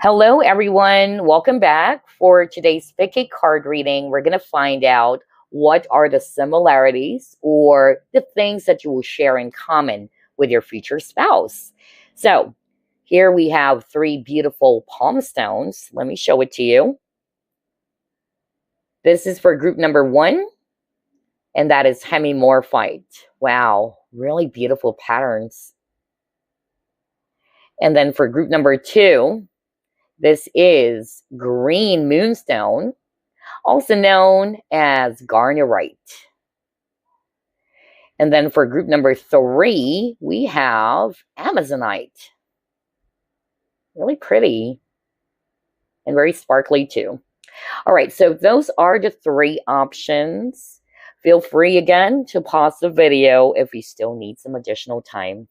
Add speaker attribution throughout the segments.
Speaker 1: Hello, everyone. Welcome back. For today's Pick a Card reading, we're going to find out what are the similarities or the things that you will share in common with your future spouse. So, here we have three beautiful palm stones. Let me show it to you. This is for group number 1, and that is Hemimorphite. Wow, really beautiful patterns. And then for group number 2, this is green moonstone, also known as Garnierite. And then for group number 3, we have Amazonite. Really pretty and very sparkly too. All right, so those are the 3 options. Feel free again to pause the video if you still need some additional time.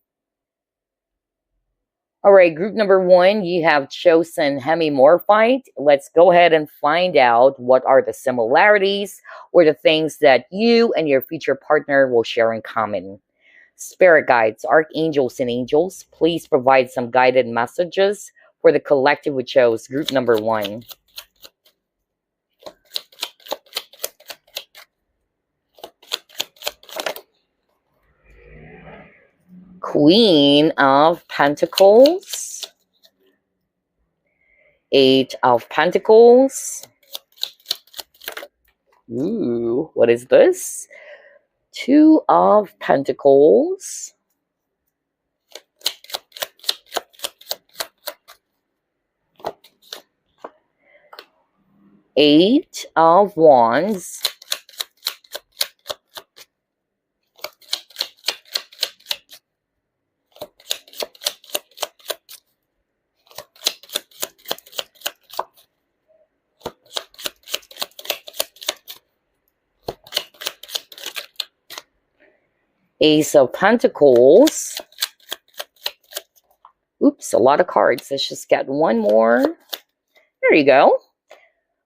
Speaker 1: All right, group number 1, you have chosen Hemimorphite. Let's go ahead and find out what are the similarities or the things that you and your future partner will share in common. Spirit guides, archangels, and angels, please provide some guided messages for the collective who chose group number 1. Queen of Pentacles, 8 of Pentacles. Ooh, what is this? 2 of Pentacles. 8 of Wands. Ace of Pentacles. Oops, a lot of cards. Let's just get one more. There you go.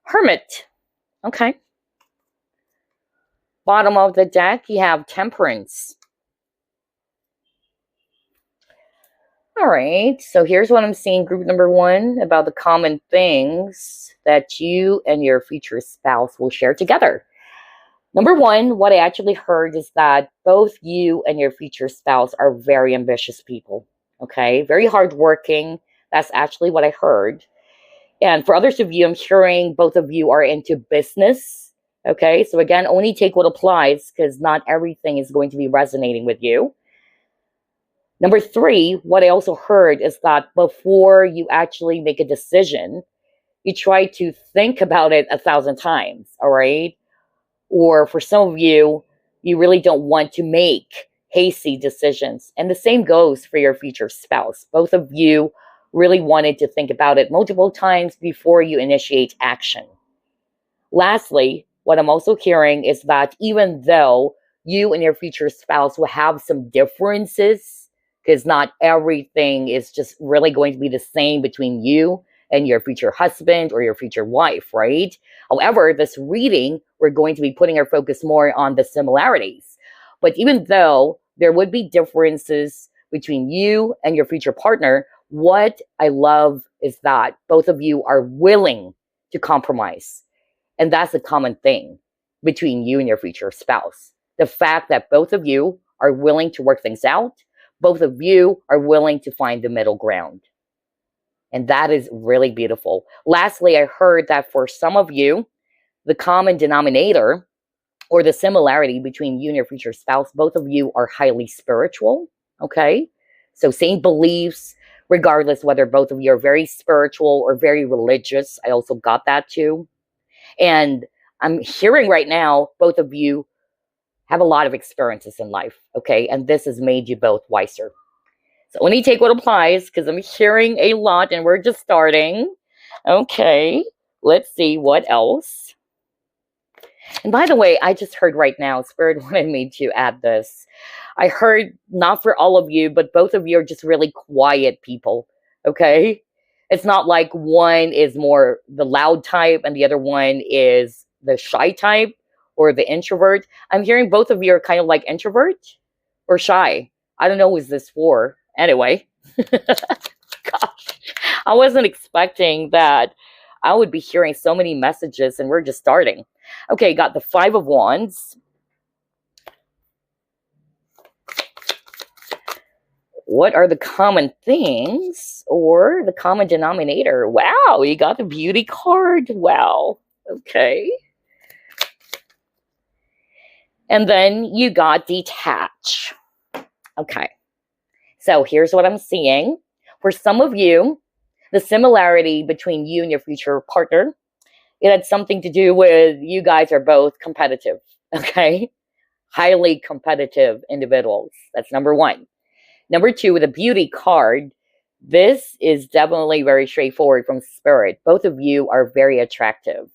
Speaker 1: Hermit. Okay. Bottom of the deck, you have Temperance. All right, so here's what I'm seeing, group number 1, about the common things that you and your future spouse will share together. Number 1, what I actually heard is that both you and your future spouse are very ambitious people, okay? Very hardworking. That's actually what I heard. And for others of you, I'm hearing both of you are into business, okay? So again, only take what applies because not everything is going to be resonating with you. Number 3, what I also heard is that before you actually make a decision, you try to think about it 1,000 times, all right? Or for some of you, you really don't want to make hasty decisions. And the same goes for your future spouse. Both of you really wanted to think about it multiple times before you initiate action. Lastly, what I'm also hearing is that even though you and your future spouse will have some differences, because not everything is just really going to be the same between you and your future husband or your future wife, right? However, this reading, we're going to be putting our focus more on the similarities. But even though there would be differences between you and your future partner, what I love is that both of you are willing to compromise. And that's a common thing between you and your future spouse. The fact that both of you are willing to work things out, both of you are willing to find the middle ground. And that is really beautiful. Lastly, I heard that for some of you, the common denominator or the similarity between you and your future spouse, both of you are highly spiritual, okay? So same beliefs, regardless whether both of you are very spiritual or very religious. I also got that too. And I'm hearing right now, both of you have a lot of experiences in life, okay? And this has made you both wiser. So only take what applies because I'm hearing a lot and we're just starting. Okay, let's see what else. And by the way, I just heard right now, Spirit wanted me to add this. I heard not for all of you, but both of you are just really quiet people, okay? It's not like one is more the loud type and the other one is the shy type or the introvert. I'm hearing both of you are kind of like introvert or shy. I don't know who is this for. Anyway, gosh, I wasn't expecting that I would be hearing so many messages, and we're just starting. Okay, got the Five of Wands. What are the common things or the common denominator? Wow, you got the Beauty card. Wow. Okay. And then you got Detach. Okay. So here's what I'm seeing. For some of you, the similarity between you and your future partner, it had something to do with you guys are both competitive. Okay. Highly competitive individuals. That's number one. Number two, with a Beauty card, this is definitely very straightforward from spirit. Both of you are very attractive.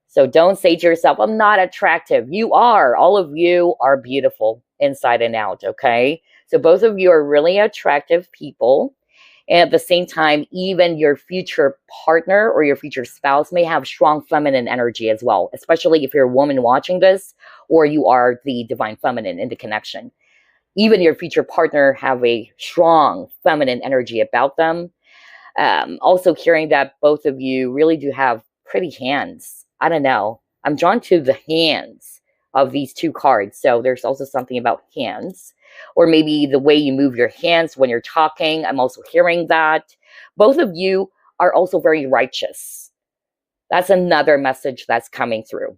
Speaker 1: So don't say to yourself, I'm not attractive. You are. All of you are beautiful inside and out, okay? So both of you are really attractive people. And at the same time, even your future partner or your future spouse may have strong feminine energy as well, especially if you're a woman watching this or you are the divine feminine in the connection. Even your future partner have a strong feminine energy about them. Also hearing that both of you really do have pretty hands. I don't know. I'm drawn to the hands of these two cards. So there's also something about hands, or maybe the way you move your hands when you're talking. I'm also hearing that. Both of you are also very righteous. That's another message that's coming through.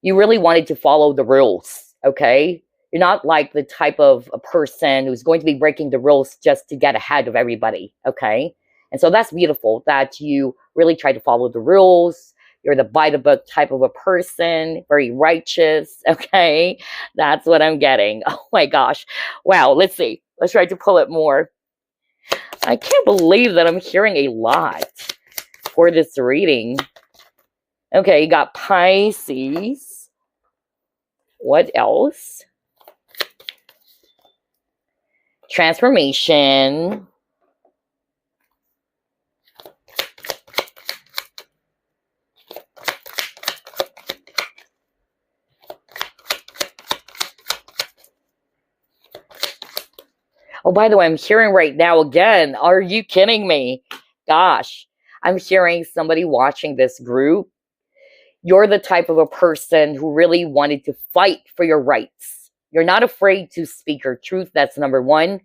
Speaker 1: You really wanted to follow the rules, okay? You're not like the type of a person who's going to be breaking the rules just to get ahead of everybody, okay? And so that's beautiful that you really try to follow the rules. You're the by the book type of a person, very righteous, okay? That's what I'm getting. Oh my gosh. Wow, let's see. Let's try to pull it more. I can't believe that I'm hearing a lot for this reading. Okay, you got Pisces. What else? Transformation. Oh, by the way, I'm hearing right now again, are you kidding me? Gosh, I'm hearing somebody watching this group. You're the type of a person who really wanted to fight for your rights. You're not afraid to speak your truth. That's number one.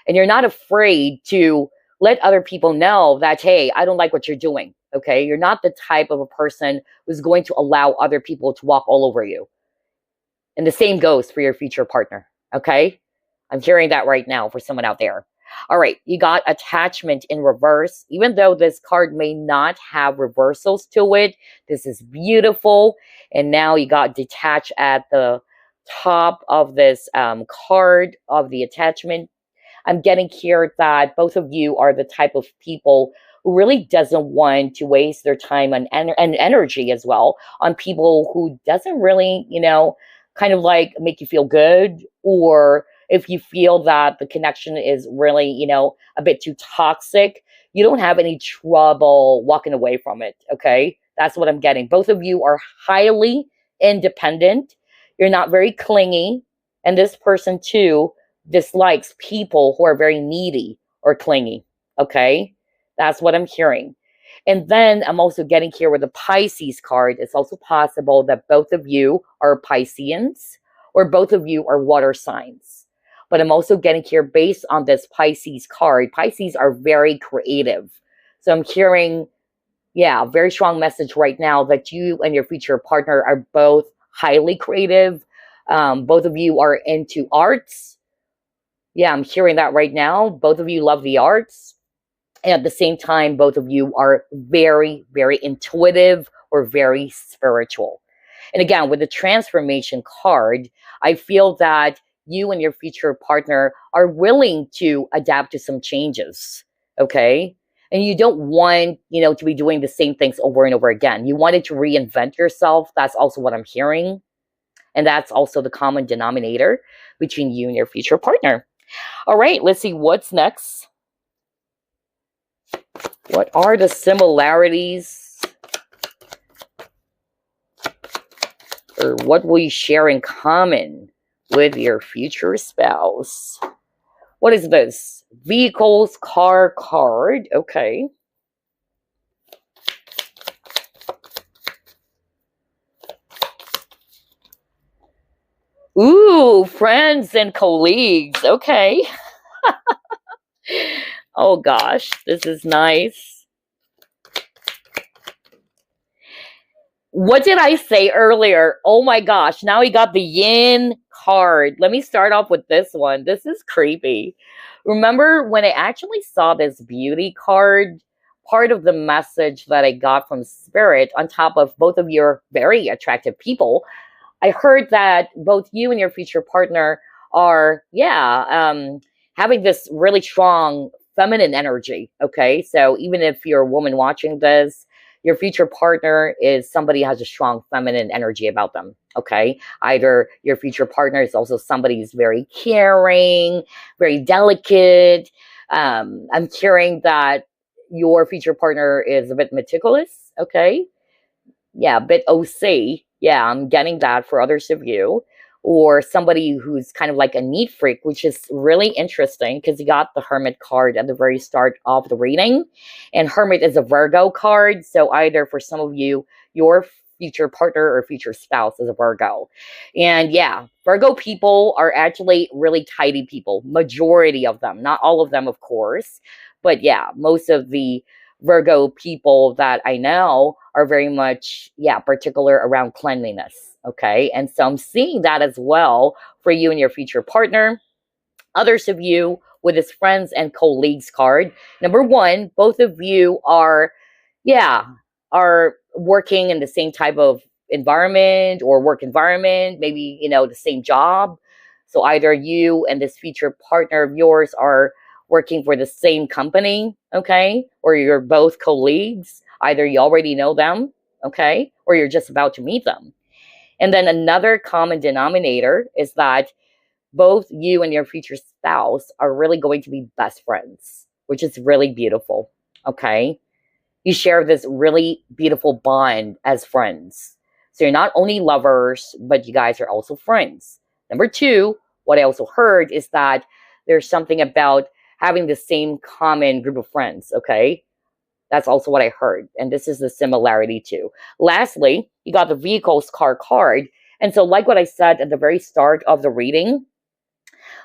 Speaker 1: And you're not afraid to let other people know that, hey, I don't like what you're doing. Okay. You're not the type of a person who's going to allow other people to walk all over you. And the same goes for your future partner. Okay. I'm hearing that right now for someone out there. All right, you got attachment in reverse. Even though this card may not have reversals to it, this is beautiful. And now you got detach at the top of this card of the attachment. I'm getting here that both of you are the type of people who really doesn't want to waste their time and energy as well on people who doesn't really, kind of like make you feel good, or if you feel that the connection is really, a bit too toxic, you don't have any trouble walking away from it. Okay. That's what I'm getting. Both of you are highly independent. You're not very clingy. And this person too dislikes people who are very needy or clingy. Okay. That's what I'm hearing. And then I'm also getting here with the Pisces card. It's also possible that both of you are Pisceans or both of you are water signs. But I'm also getting here based on this Pisces card. Pisces are very creative. So I'm hearing, a very strong message right now that you and your future partner are both highly creative. Both of you are into arts. Yeah, I'm hearing that right now. Both of you love the arts. And at the same time, both of you are very, very intuitive or very spiritual. And again, with the transformation card, I feel that you and your future partner are willing to adapt to some changes. Okay. And you don't want, to be doing the same things over and over again. You wanted to reinvent yourself. That's also what I'm hearing. And that's also the common denominator between you and your future partner. All right, let's see what's next. What are the similarities? Or what will you share in common with your future spouse? What is this? Vehicles, car card. Okay. Ooh, friends and colleagues. Okay. Oh gosh, this is nice. What did I say earlier? Oh my gosh, now we got the yin card. Let me start off with this one. This is creepy. Remember when I actually saw this beauty card? Part of the message that I got from Spirit, on top of both of your very attractive people, I heard that both you and your future partner are, having this really strong feminine energy. Okay. So even if you're a woman watching this, your future partner is somebody who has a strong feminine energy about them. Okay. Either your future partner is also somebody who's very caring, very delicate. I'm hearing that your future partner is a bit meticulous. Okay. Yeah, a bit OC. Yeah, I'm getting that for others of you. Or somebody who's kind of like a neat freak, which is really interesting because you got the Hermit card at the very start of the reading. And Hermit is a Virgo card. So either for some of you, your future partner or future spouse is a Virgo. And yeah, Virgo people are actually really tidy people. Majority of them, not all of them, of course. But yeah, most of the Virgo people that I know are very much, particular around cleanliness. Okay. And so I'm seeing that as well for you and your future partner. Others of you with this friends and colleagues card. Number one, both of you yeah, are working in the same type of environment or work environment, maybe, the same job. So either you and this future partner of yours are working for the same company, okay? Or you're both colleagues. Either you already know them, okay? Or you're just about to meet them. And then another common denominator is that both you and your future spouse are really going to be best friends, which is really beautiful, okay? You share this really beautiful bond as friends. So you're not only lovers, but you guys are also friends. Number two, what I also heard is that there's something about having the same common group of friends, okay? That's also what I heard. And this is the similarity too. Lastly, you got the vehicles car card. And so like what I said at the very start of the reading,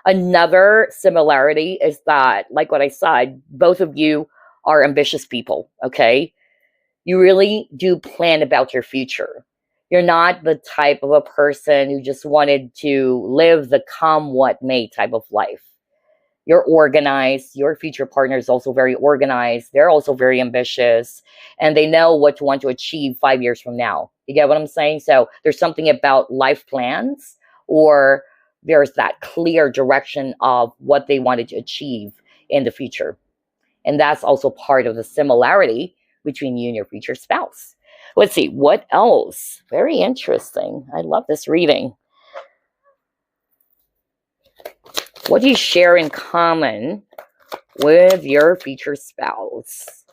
Speaker 1: another similarity is that, like what I said, both of you are ambitious people, okay? You really do plan about your future. You're not the type of a person who just wanted to live the come what may type of life. You're organized. Your future partner is also very organized. They're also very ambitious, and they know what to want to achieve 5 years from now. You get what I'm saying? So there's something about life plans, or there's that clear direction of what they wanted to achieve in the future. And that's also part of the similarity between you and your future spouse. Let's see, what else? Very interesting. I love this reading. What do you share in common with your future spouse?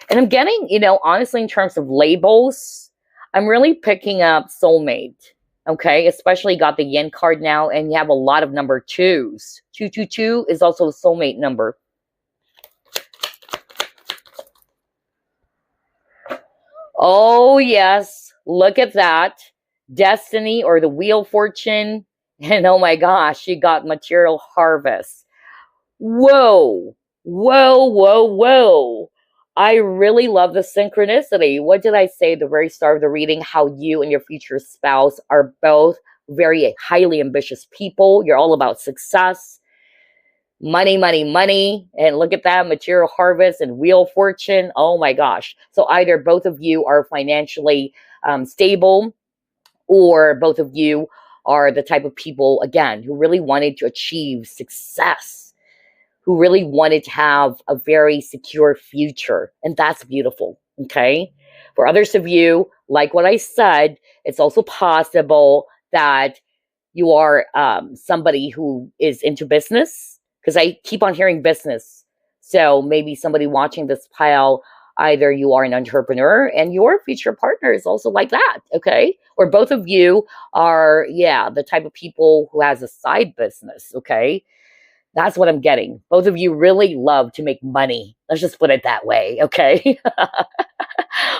Speaker 1: And I'm getting, honestly, in terms of labels, I'm really picking up soulmate. Okay, especially got the yen card now, and you have a lot of number twos. 222 is also a soulmate number. Oh, yes. Look at that. Destiny or the Wheel Fortune. And oh my gosh, you got material harvest. Whoa. Whoa, whoa, whoa. I really love the synchronicity. What did I say at the very start of the reading? How you and your future spouse are both very highly ambitious people. You're all about success. Money, money, money. And look at that, material harvest and Wheel Fortune. Oh my gosh. So either both of you are financially stable, or both of you are the type of people, again, who really wanted to achieve success, who really wanted to have a very secure future. And that's beautiful, okay? For others of you, like what I said, it's also possible that you are somebody who is into business, because I keep on hearing business. So maybe somebody watching this pile, either you are an entrepreneur and your future partner is also like that, okay? Or both of you are, the type of people who has a side business, okay? That's what I'm getting. Both of you really love to make money. Let's just put it that way, okay?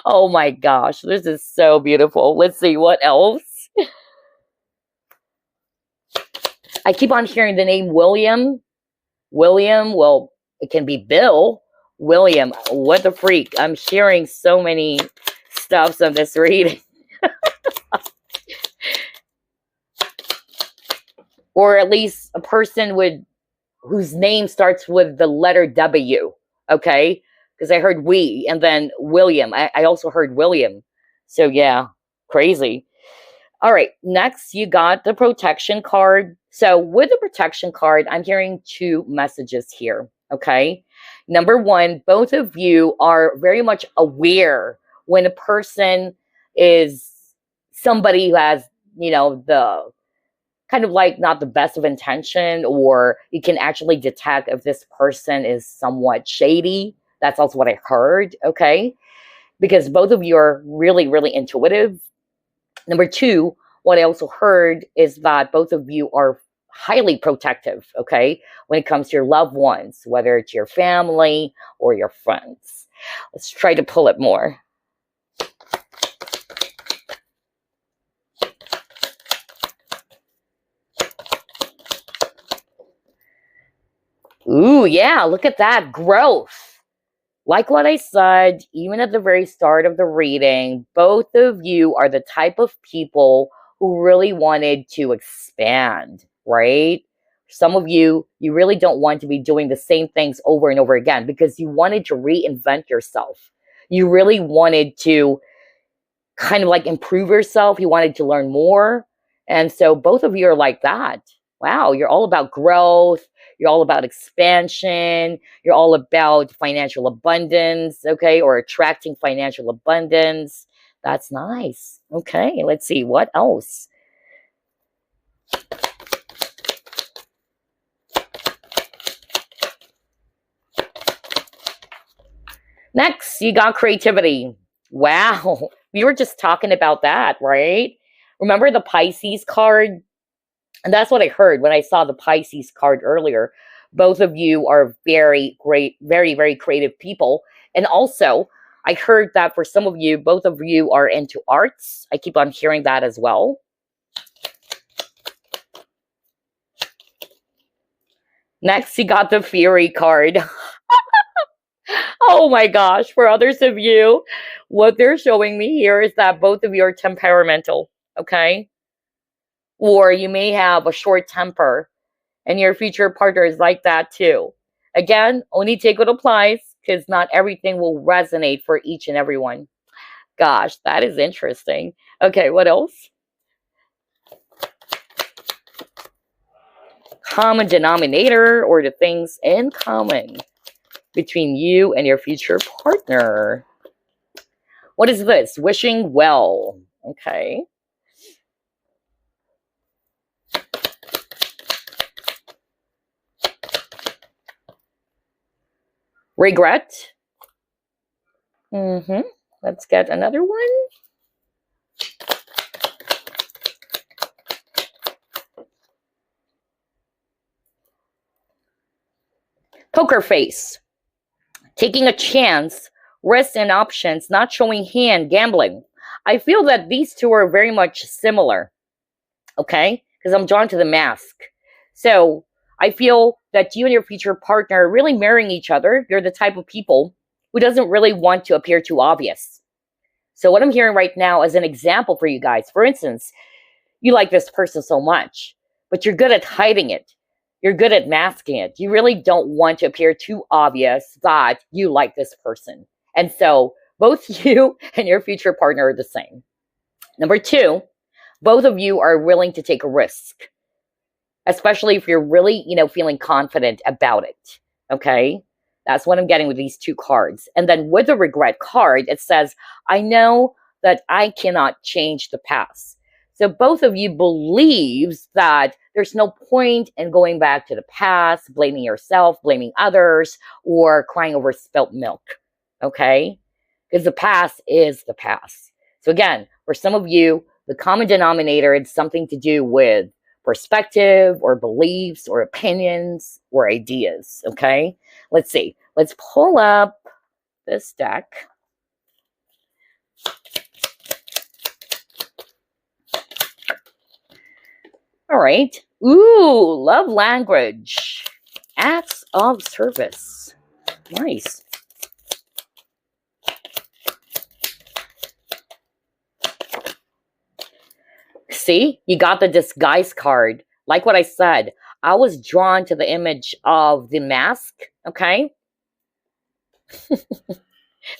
Speaker 1: Oh my gosh, this is so beautiful. Let's see what else. I keep on hearing the name William. William, well, it can be Bill. William, what the freak? I'm hearing so many stuffs on this reading. Or at least a person whose name starts with the letter W, okay? Because I heard we, and then William. I also heard William. So yeah, crazy. All right, next you got the protection card. So with the protection card, I'm hearing two messages here, okay? Number one, both of you are very much aware when a person is somebody who has, the kind of like not the best of intention, or you can actually detect if this person is somewhat shady. That's also what I heard, okay? Because both of you are really, really intuitive. Number two, what I also heard is that both of you are highly protective, okay? When it comes to your loved ones, whether it's your family or your friends. Let's try to pull it more. Ooh, yeah, look at that growth. Like what I said, even at the very start of the reading, both of you are the type of people who really wanted to expand, right? Some of you, you really don't want to be doing the same things over and over again because you wanted to reinvent yourself. You really wanted to kind of like improve yourself. You wanted to learn more. And so both of you are like that. Wow, you're all about growth. You're all about expansion. You're all about financial abundance, okay? Or attracting financial abundance. That's nice. Okay, let's see. What else? Next, you got creativity. Wow, we were just talking about that, right? Remember the Pisces card? And that's what I heard when I saw the Pisces card earlier. Both of you are very great, very, very creative people. And also, I heard that for some of you, both of you are into arts. I keep on hearing that as well. Next, you got the Fury card. Oh my gosh. For others of you, what they're showing me here is that both of you are temperamental, okay? Or you may have a short temper, and your future partner is like that too. Again, only take what applies, because not everything will resonate for each and every one. Gosh, that is interesting. Okay, what else? Common denominator, or the things in common between you and your future partner. What is this? Wishing well. Okay. Regret. Let's get another one. Poker face. Taking a chance, risk and options, not showing hand, gambling. I feel that these two are very much similar. Okay? Because I'm drawn to the mask. So I feel that you and your future partner are really marrying each other. You're the type of people who doesn't really want to appear too obvious. So what I'm hearing right now is an example for you guys. For instance, you like this person so much, but you're good at hiding it. You're good at masking it. You really don't want to appear too obvious that you like this person. And so both you and your future partner are the same. Number two, both of you are willing to take a risk, especially if you're really, feeling confident about it. Okay? That's what I'm getting with these two cards. And then with the regret card, it says, I know that I cannot change the past. So both of you believes that there's no point in going back to the past, blaming yourself, blaming others, or crying over spilt milk. Okay? Because the past is the past. So again, for some of you, the common denominator is something to do with perspective or beliefs or opinions or ideas. Okay, let's see. Let's pull up this deck. All right. Ooh, love language. Acts of service. Nice. See, you got the disguise card. Like what I said, I was drawn to the image of the mask. Okay.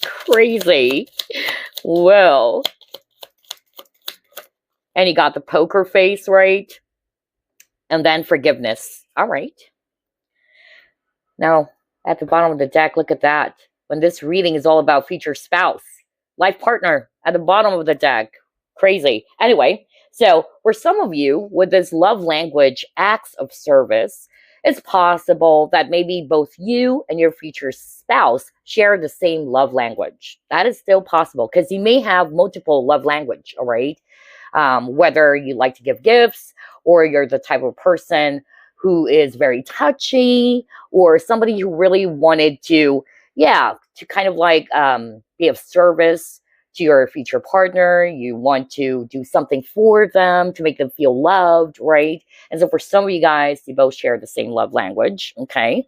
Speaker 1: Crazy. Well. And you got the poker face, right? And then forgiveness. All right. Now, at the bottom of the deck, look at that. When this reading is all about future spouse, life partner at the bottom of the deck. Crazy. Anyway, so for some of you with this love language, acts of service, it's possible that maybe both you and your future spouse share the same love language. That is still possible because you may have multiple love language, all right? Whether you like to give gifts or you're the type of person who is very touchy or somebody who really wanted to, to kind of like be of service to your future partner. You want to do something for them to make them feel loved, right? And so for some of you guys, you both share the same love language, okay?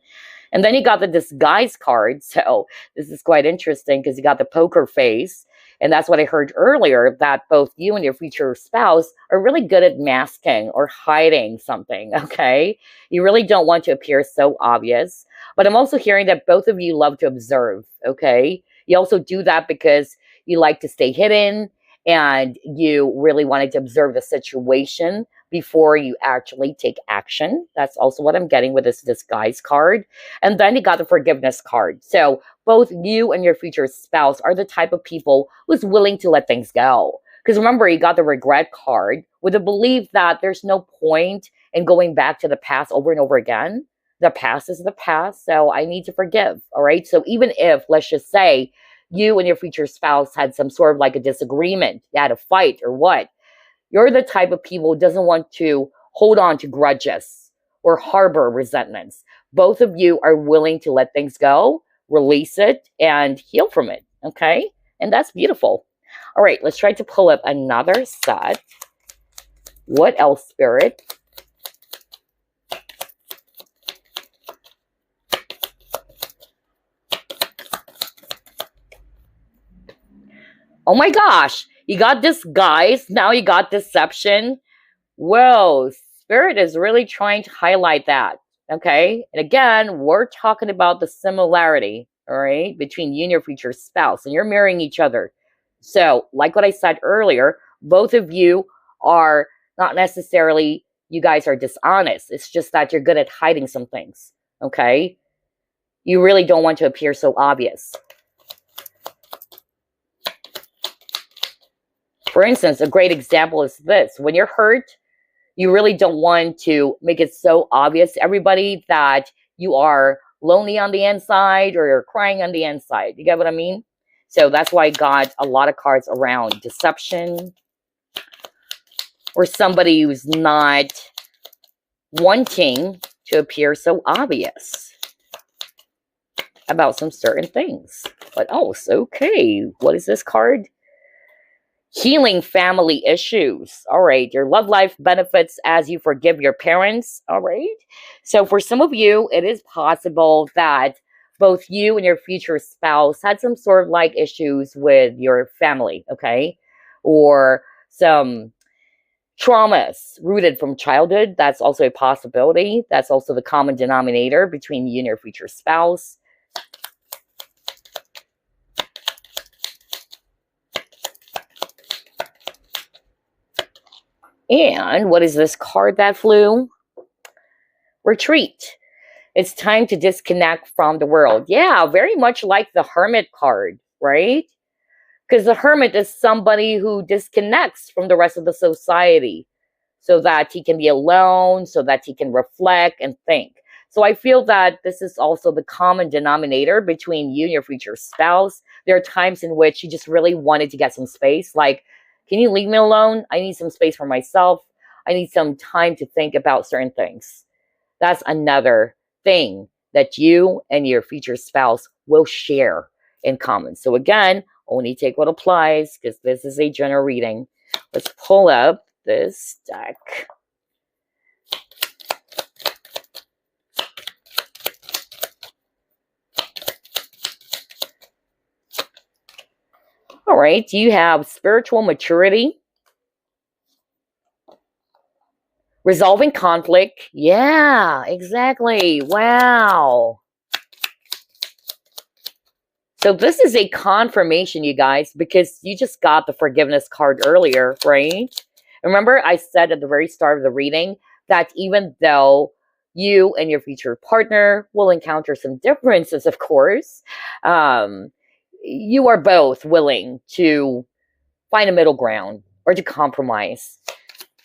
Speaker 1: And then you got the disguise card. So this is quite interesting because you got the poker face. And that's what I heard earlier, that both you and your future spouse are really good at masking or hiding something, okay? You really don't want to appear so obvious. But I'm also hearing that both of you love to observe, okay? You also do that because you like to stay hidden and you really wanted to observe the situation before you actually take action. That's also what I'm getting with this disguise card. And then you got the forgiveness card. So both you and your future spouse are the type of people who's willing to let things go. Because remember, you got the regret card with the belief that there's no point in going back to the past over and over again. The past is the past, so I need to forgive, all right? So even if, let's just say, you and your future spouse had some sort of like a disagreement, you had a fight or what, you're the type of people who doesn't want to hold on to grudges or harbor resentments. Both of you are willing to let things go, release it, and heal from it, okay? And that's beautiful. All right, let's try to pull up another set. What else, Spirit? Oh my gosh, you got disguise, now you got deception. Whoa, Spirit is really trying to highlight that, okay? And again, we're talking about the similarity, all right, between you and your future spouse, and you're marrying each other. So, like what I said earlier, both of you are not necessarily, you guys are dishonest. It's just that you're good at hiding some things, okay? You really don't want to appear so obvious. For instance, a great example is this. When you're hurt, you really don't want to make it so obvious to everybody that you are lonely on the inside or you're crying on the inside. You get what I mean? So that's why I got a lot of cards around deception or somebody who's not wanting to appear so obvious about some certain things. But else, okay, what is this card? Healing family issues. All right. Your love life benefits as you forgive your parents. All right. So for some of you, it is possible that both you and your future spouse had some sort of like issues with your family. Okay. Or some traumas rooted from childhood. That's also a possibility. That's also the common denominator between you and your future spouse. And what is this card that flew? Retreat. It's time to disconnect from the world. Yeah, very much like the Hermit card, right? Because the Hermit is somebody who disconnects from the rest of the society so that he can be alone, so that he can reflect and think. So I feel that this is also the common denominator between you and your future spouse. There are times in which you just really wanted to get some space, like, can you leave me alone? I need some space for myself. I need some time to think about certain things. That's another thing that you and your future spouse will share in common. So again, only take what applies because this is a general reading. Let's pull up this deck. All right, you have spiritual maturity, resolving conflict. Yeah, exactly. Wow. So this is a confirmation, you guys, because you just got the forgiveness card earlier, right? Remember, I said at the very start of the reading that even though you and your future partner will encounter some differences, of course, you are both willing to find a middle ground or to compromise.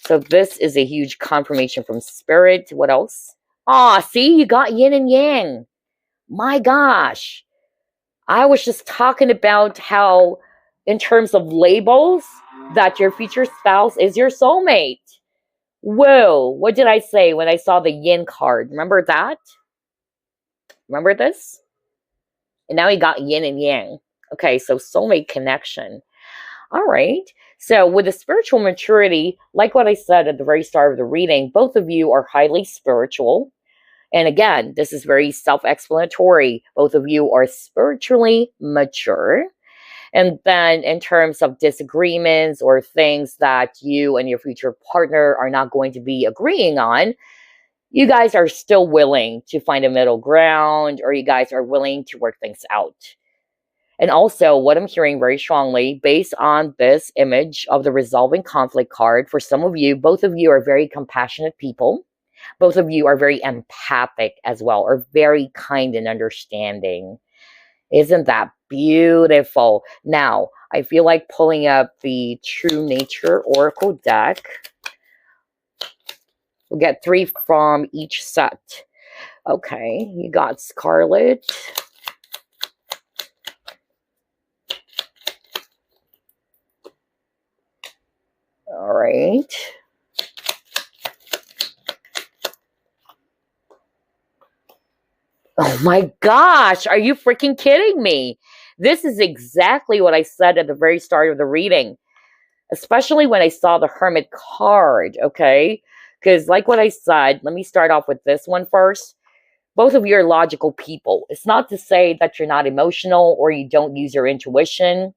Speaker 1: So this is a huge confirmation from Spirit. What else? Ah, see, you got yin and yang. My gosh. I was just talking about how, in terms of labels, that your future spouse is your soulmate. Whoa, what did I say when I saw the yin card? Remember that? Remember this? And now you got yin and yang. Okay, so soulmate connection. All right. So with the spiritual maturity, like what I said at the very start of the reading, both of you are highly spiritual. And again, this is very self-explanatory. Both of you are spiritually mature. And then in terms of disagreements or things that you and your future partner are not going to be agreeing on, you guys are still willing to find a middle ground, or you guys are willing to work things out. And also, what I'm hearing very strongly, based on this image of the resolving conflict card, for some of you, both of you are very compassionate people. Both of you are very empathic as well, or very kind and understanding. Isn't that beautiful? Now, I feel like pulling up the True Nature Oracle deck. We'll get 3 from each set. Okay, you got Scarlet. All right. Oh my gosh, are you freaking kidding me? This is exactly what I said at the very start of the reading, especially when I saw the Hermit card, okay? Because like what I said, let me start off with this one first. Both of you are logical people. It's not to say that you're not emotional or you don't use your intuition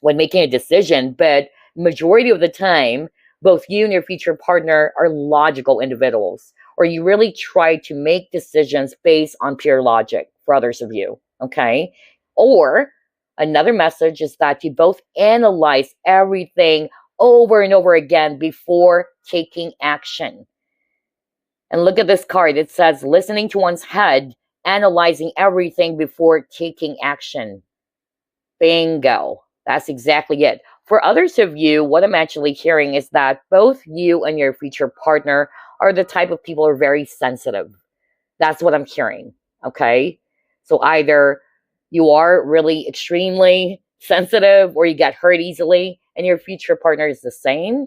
Speaker 1: when making a decision, but majority of the time, both you and your future partner are logical individuals, or you really try to make decisions based on pure logic for others of you, okay? Or another message is that you both analyze everything over and over again before taking action. And look at this card. It says, listening to one's head, analyzing everything before taking action. Bingo. That's exactly it. For others of you, what I'm actually hearing is that both you and your future partner are the type of people who are very sensitive. That's what I'm hearing, okay? So either you are really extremely sensitive or you get hurt easily, and your future partner is the same.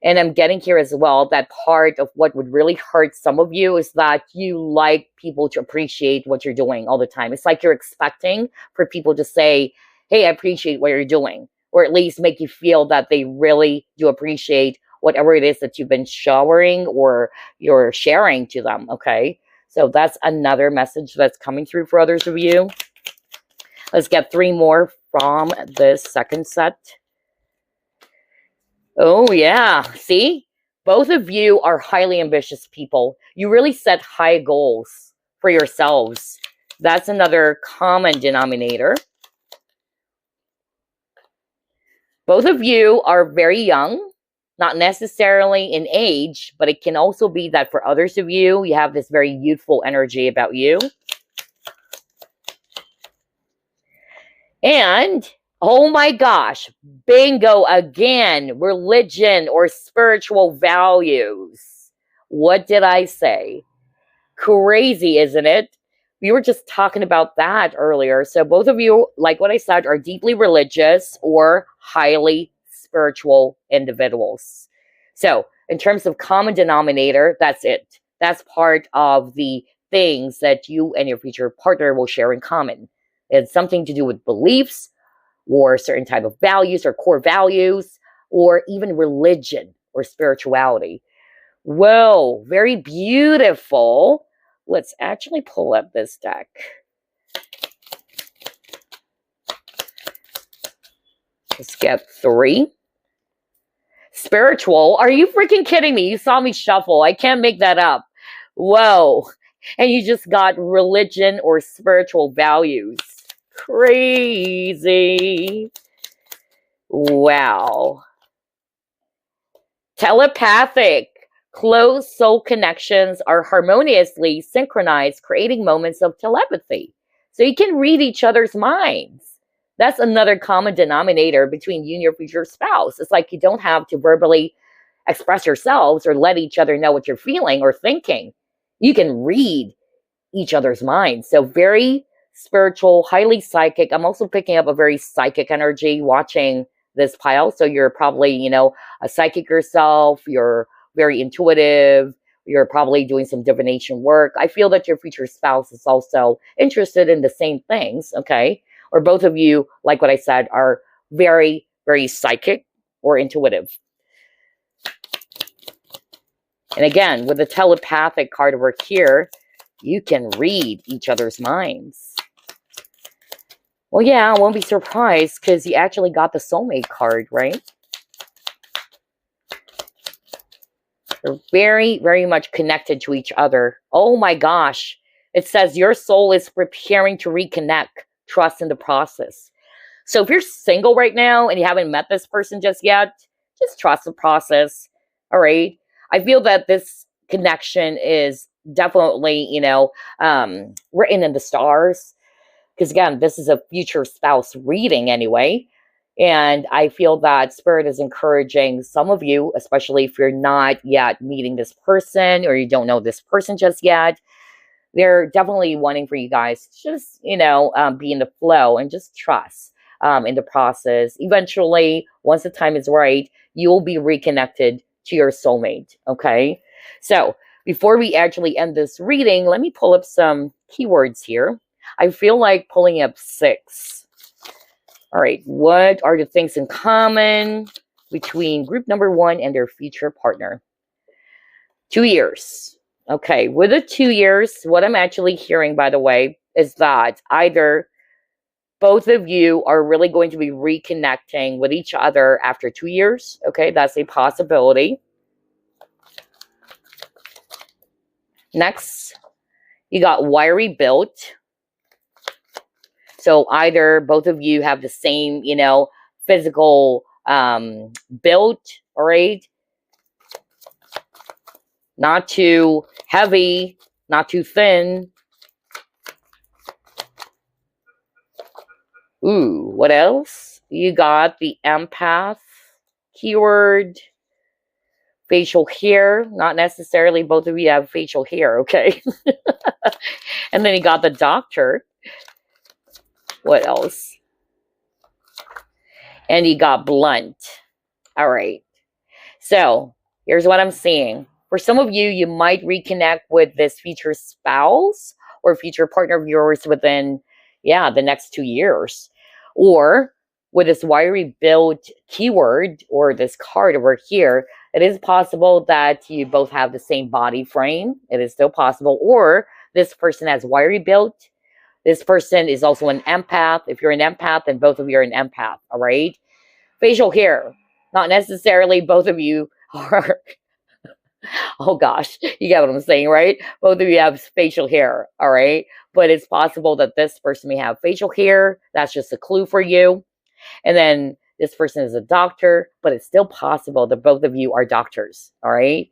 Speaker 1: And I'm getting here as well that part of what would really hurt some of you is that you like people to appreciate what you're doing all the time. It's like you're expecting for people to say, hey, I appreciate what you're doing, or at least make you feel that they really do appreciate whatever it is that you've been showering or you're sharing to them, okay? So that's another message that's coming through for others of you. Let's get 3 more from this second set. Oh, yeah. See? Both of you are highly ambitious people. You really set high goals for yourselves. That's another common denominator. Both of you are very young, not necessarily in age, but it can also be that for others of you, you have this very youthful energy about you. And, oh my gosh, bingo again, religion or spiritual values. What did I say? Crazy, isn't it? We were just talking about that earlier. So both of you, like what I said, are deeply religious or highly spiritual individuals. So in terms of common denominator, that's it. That's part of the things that you and your future partner will share in common. It's something to do with beliefs or certain type of values or core values or even religion or spirituality. Whoa, very beautiful. Let's actually pull up this deck. Let's get 3. Spiritual. Are you freaking kidding me? You saw me shuffle. I can't make that up. Whoa. And you just got religion or spiritual values. Crazy. Wow. Telepathic. Close soul connections are harmoniously synchronized, creating moments of telepathy. So you can read each other's minds. That's another common denominator between you and your future spouse. It's like you don't have to verbally express yourselves or let each other know what you're feeling or thinking. You can read each other's minds. So very spiritual, highly psychic. I'm also picking up a very psychic energy watching this pile. So you're probably, a psychic yourself. You're very intuitive. You're probably doing some divination work. I feel that your future spouse is also interested in the same things, okay? Or both of you, like what I said, are very, very psychic or intuitive. And again, with the telepathic card over here, you can read each other's minds. Well, yeah, I won't be surprised because you actually got the soulmate card, right? They're very, very much connected to each other. Oh my gosh. It says your soul is preparing to reconnect. Trust in the process. So if you're single right now and you haven't met this person just yet, just trust the process. All right. I feel that this connection is definitely, written in the stars. Because again, this is a future spouse reading anyway. And I feel that Spirit is encouraging some of you, especially if you're not yet meeting this person or you don't know this person just yet. They're definitely wanting for you guys to just, be in the flow and just trust in the process. Eventually, once the time is right, you'll be reconnected to your soulmate, okay? So before we actually end this reading, let me pull up some keywords here. I feel like pulling up 6. All right, what are the things in common between group number 1 and their future partner? 2 years. Okay, with the 2 years, what I'm actually hearing, by the way, is that either both of you are really going to be reconnecting with each other after 2 years. Okay, that's a possibility. Next, you got wiry built. So either both of you have the same, physical build, all right? Not too heavy, not too thin. Ooh, what else? You got the empath keyword. Facial hair. Not necessarily both of you have facial hair, okay? And then you got the doctor. What else? And you got blunt. All right. So here's what I'm seeing. For some of you, you might reconnect with this future spouse or future partner of yours within, the next 2 years. Or with this wiry build keyword or this card over here, it is possible that you both have the same body frame. It is still possible. Or this person has wiry build. This person is also an empath. If you're an empath, then both of you are an empath, all right? Facial hair. Not necessarily both of you are... Oh gosh, you get what I'm saying, right? Both of you have facial hair, all right? But it's possible that this person may have facial hair. That's just a clue for you. And then this person is a doctor, but it's still possible that both of you are doctors, all right?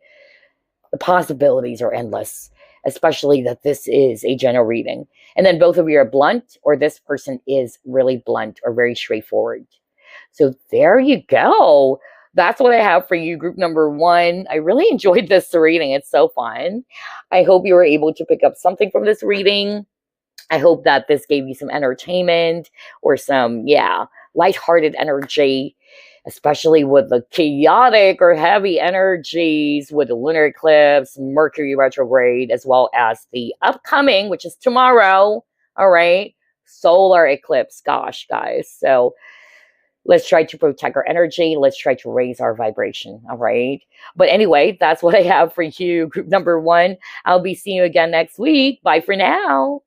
Speaker 1: The possibilities are endless, especially that this is a general reading. And then both of you are blunt, or this person is really blunt or very straightforward. So there you go. That's what I have for you, group number 1. I really enjoyed this reading. It's so fun. I hope you were able to pick up something from this reading. I hope that this gave you some entertainment or some, lighthearted energy. especially with the chaotic or heavy energies with the lunar eclipse, Mercury retrograde, as well as the upcoming, which is tomorrow, all right, solar eclipse. Gosh, guys. So let's try to protect our energy. Let's try to raise our vibration, all right? But anyway, that's what I have for you, group number 1. I'll be seeing you again next week. Bye for now.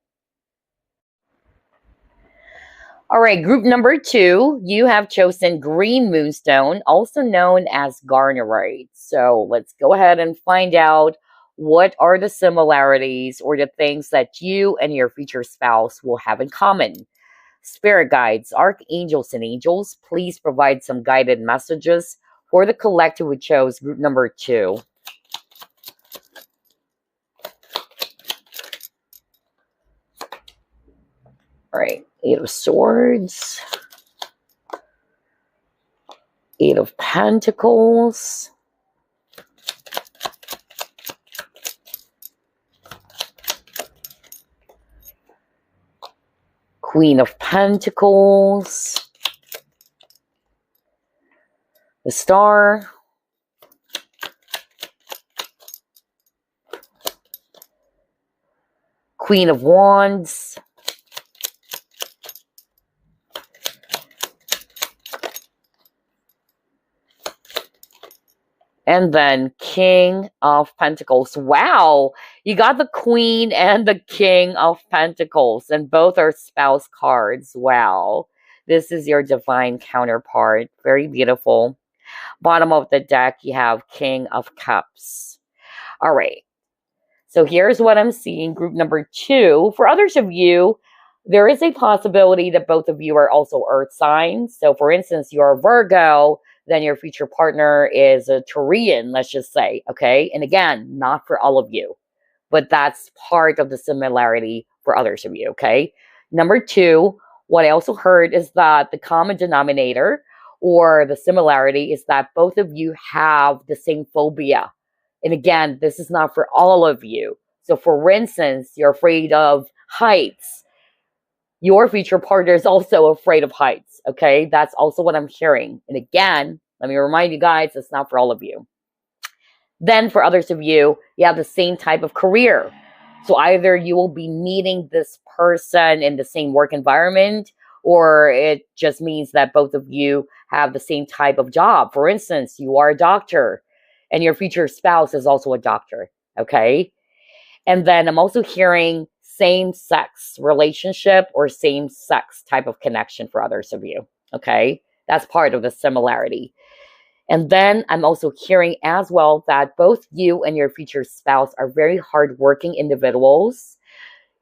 Speaker 1: All right, group number 2, you have chosen green moonstone, also known as Garnierite. So let's go ahead and find out what are the similarities or the things that you and your future spouse will have in common. Spirit guides, archangels, and angels, please provide some guided messages for the collective who chose group number 2. All right, 8 of Swords, 8 of Pentacles, Queen of Pentacles, the Star, Queen of Wands, and then King of Pentacles. Wow, you got the Queen and the King of Pentacles, and both are spouse cards. Wow, this is your divine counterpart. Very beautiful. Bottom of the deck, you have King of Cups. All right, so here's what I'm seeing, group number 2. For others of you, there is a possibility that both of you are also earth signs. So for instance, you're a Virgo, then your future partner is a Taurian, let's just say, okay? And again, not for all of you, but that's part of the similarity for others of you, okay? Number 2, what I also heard is that the common denominator or the similarity is that both of you have the same phobia. And again, this is not for all of you. So for instance, you're afraid of heights. Your future partner is also afraid of heights, okay? That's also what I'm hearing. And again, let me remind you guys, it's not for all of you. Then for others of you, you have the same type of career. So either you will be meeting this person in the same work environment, or it just means that both of you have the same type of job. For instance, you are a doctor, and your future spouse is also a doctor, okay? And then I'm also hearing same-sex relationship or same-sex type of connection for others of you, okay? That's part of the similarity. And then I'm also hearing as well that both you and your future spouse are very hardworking individuals.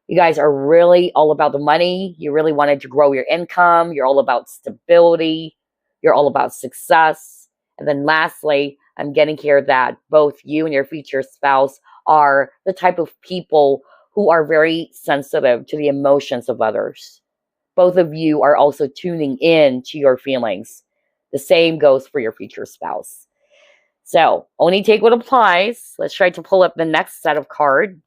Speaker 1: You guys are really all about the money. You really wanted to grow your income. You're all about stability. You're all about success. And then lastly, I'm getting here that both you and your future spouse are the type of people who are very sensitive to the emotions of others. Both of you are also tuning in to your feelings. The same goes for your future spouse. So only take what applies. Let's try to pull up the next set of cards.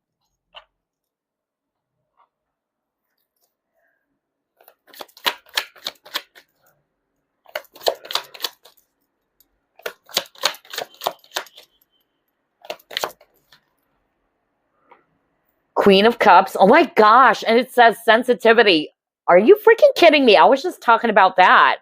Speaker 1: Queen of Cups. Oh my gosh. And it says sensitivity. Are you freaking kidding me? I was just talking about that.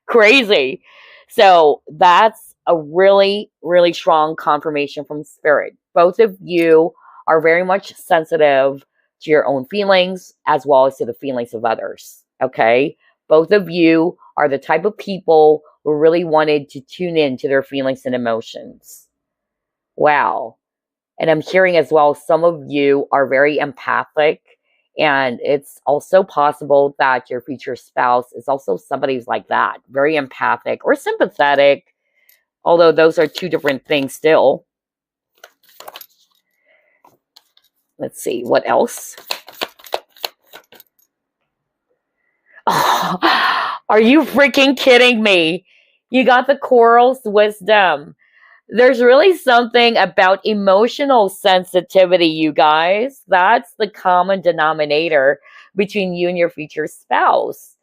Speaker 1: Crazy. So that's a really, really strong confirmation from Spirit. Both of you are very much sensitive to your own feelings as well as to the feelings of others. Okay. Both of you are the type of people who really wanted to tune in to their feelings and emotions. Wow. And I'm hearing as well, some of you are very empathic. And it's also possible that your future spouse is also somebody who's like that, very empathic or sympathetic, although those are two different things still. Let's see, what else? Oh, are you freaking kidding me? You got the Coral's wisdom. There's really something about emotional sensitivity, you guys. That's the common denominator between you and your future spouse.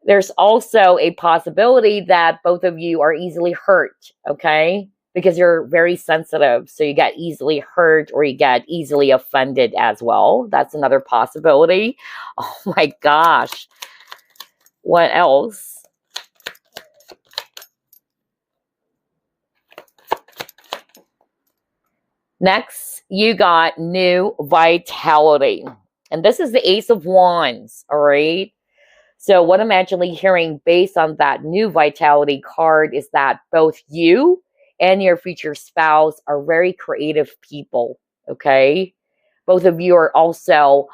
Speaker 1: There's also a possibility that both of you are easily hurt, okay? Because you're very sensitive. So you get easily hurt or you get easily offended as well. That's another possibility. Oh my gosh. What else? Next, you got new vitality. And this is the Ace of Wands, all right? So what I'm actually hearing based on that new vitality card is that both you and your future spouse are very creative people, okay? Both of you are also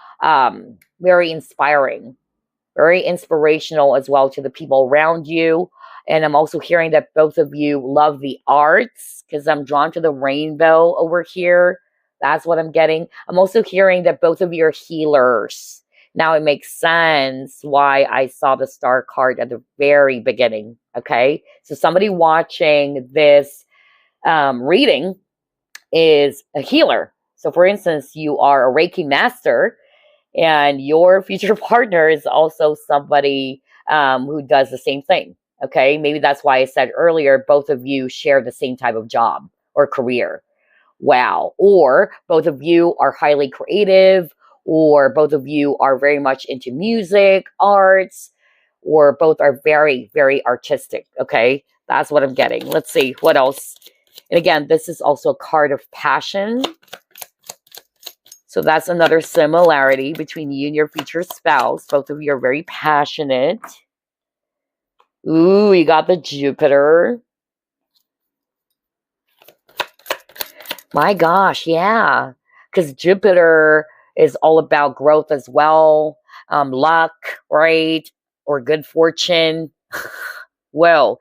Speaker 1: very inspiring, very inspirational as well to the people around you. And I'm also hearing that both of you love the arts because I'm drawn to the rainbow over here. That's what I'm getting. I'm also hearing that both of you are healers. Now it makes sense why I saw the star card at the very beginning. Okay. So somebody watching this reading is a healer. So for instance, you are a Reiki master and your future partner is also somebody who does the same thing. Okay. Maybe that's why I said earlier, both of you share the same type of job or career. Wow. Or both of you are highly creative, or both of you are very much into music, arts, or both are very, very artistic. Okay. That's what I'm getting. Let's see what else. And again, this is also a card of passion. So that's another similarity between you and your future spouse. Both of you are very passionate. Ooh, you got the Jupiter. My gosh, yeah. Because Jupiter is all about growth as well. Luck, right? Or good fortune. Well,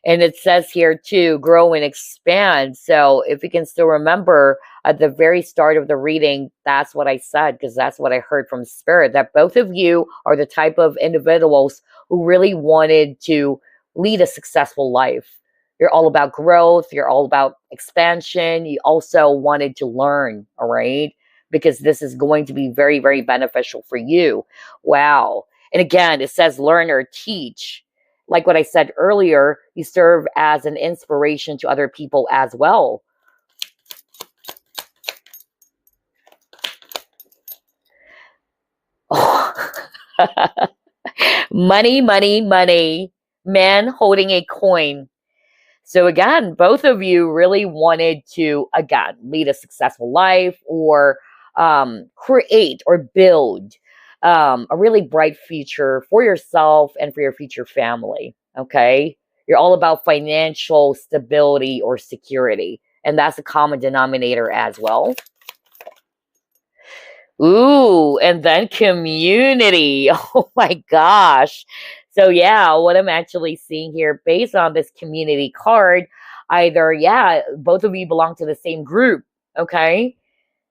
Speaker 1: and it says here too, grow and expand. So if you can still remember at the very start of the reading, that's what I said, because that's what I heard from Spirit, that both of you are the type of individuals who really wanted to lead a successful life. You're all about growth. You're all about expansion. You also wanted to learn, all right? Because this is going to be very, very beneficial for you. Wow. And again, it says learn or teach. Like what I said earlier, you serve as an inspiration to other people as well. Oh. Money, money, money. Man holding a coin. So again, both of you really wanted to, again, lead a successful life or create or build a really bright future for yourself and for your future family. Okay. You're all about financial stability or security. And that's a common denominator as well. Ooh, and then community. Oh my gosh. So yeah, what I'm actually seeing here based on this community card, either, yeah, both of you belong to the same group. Okay.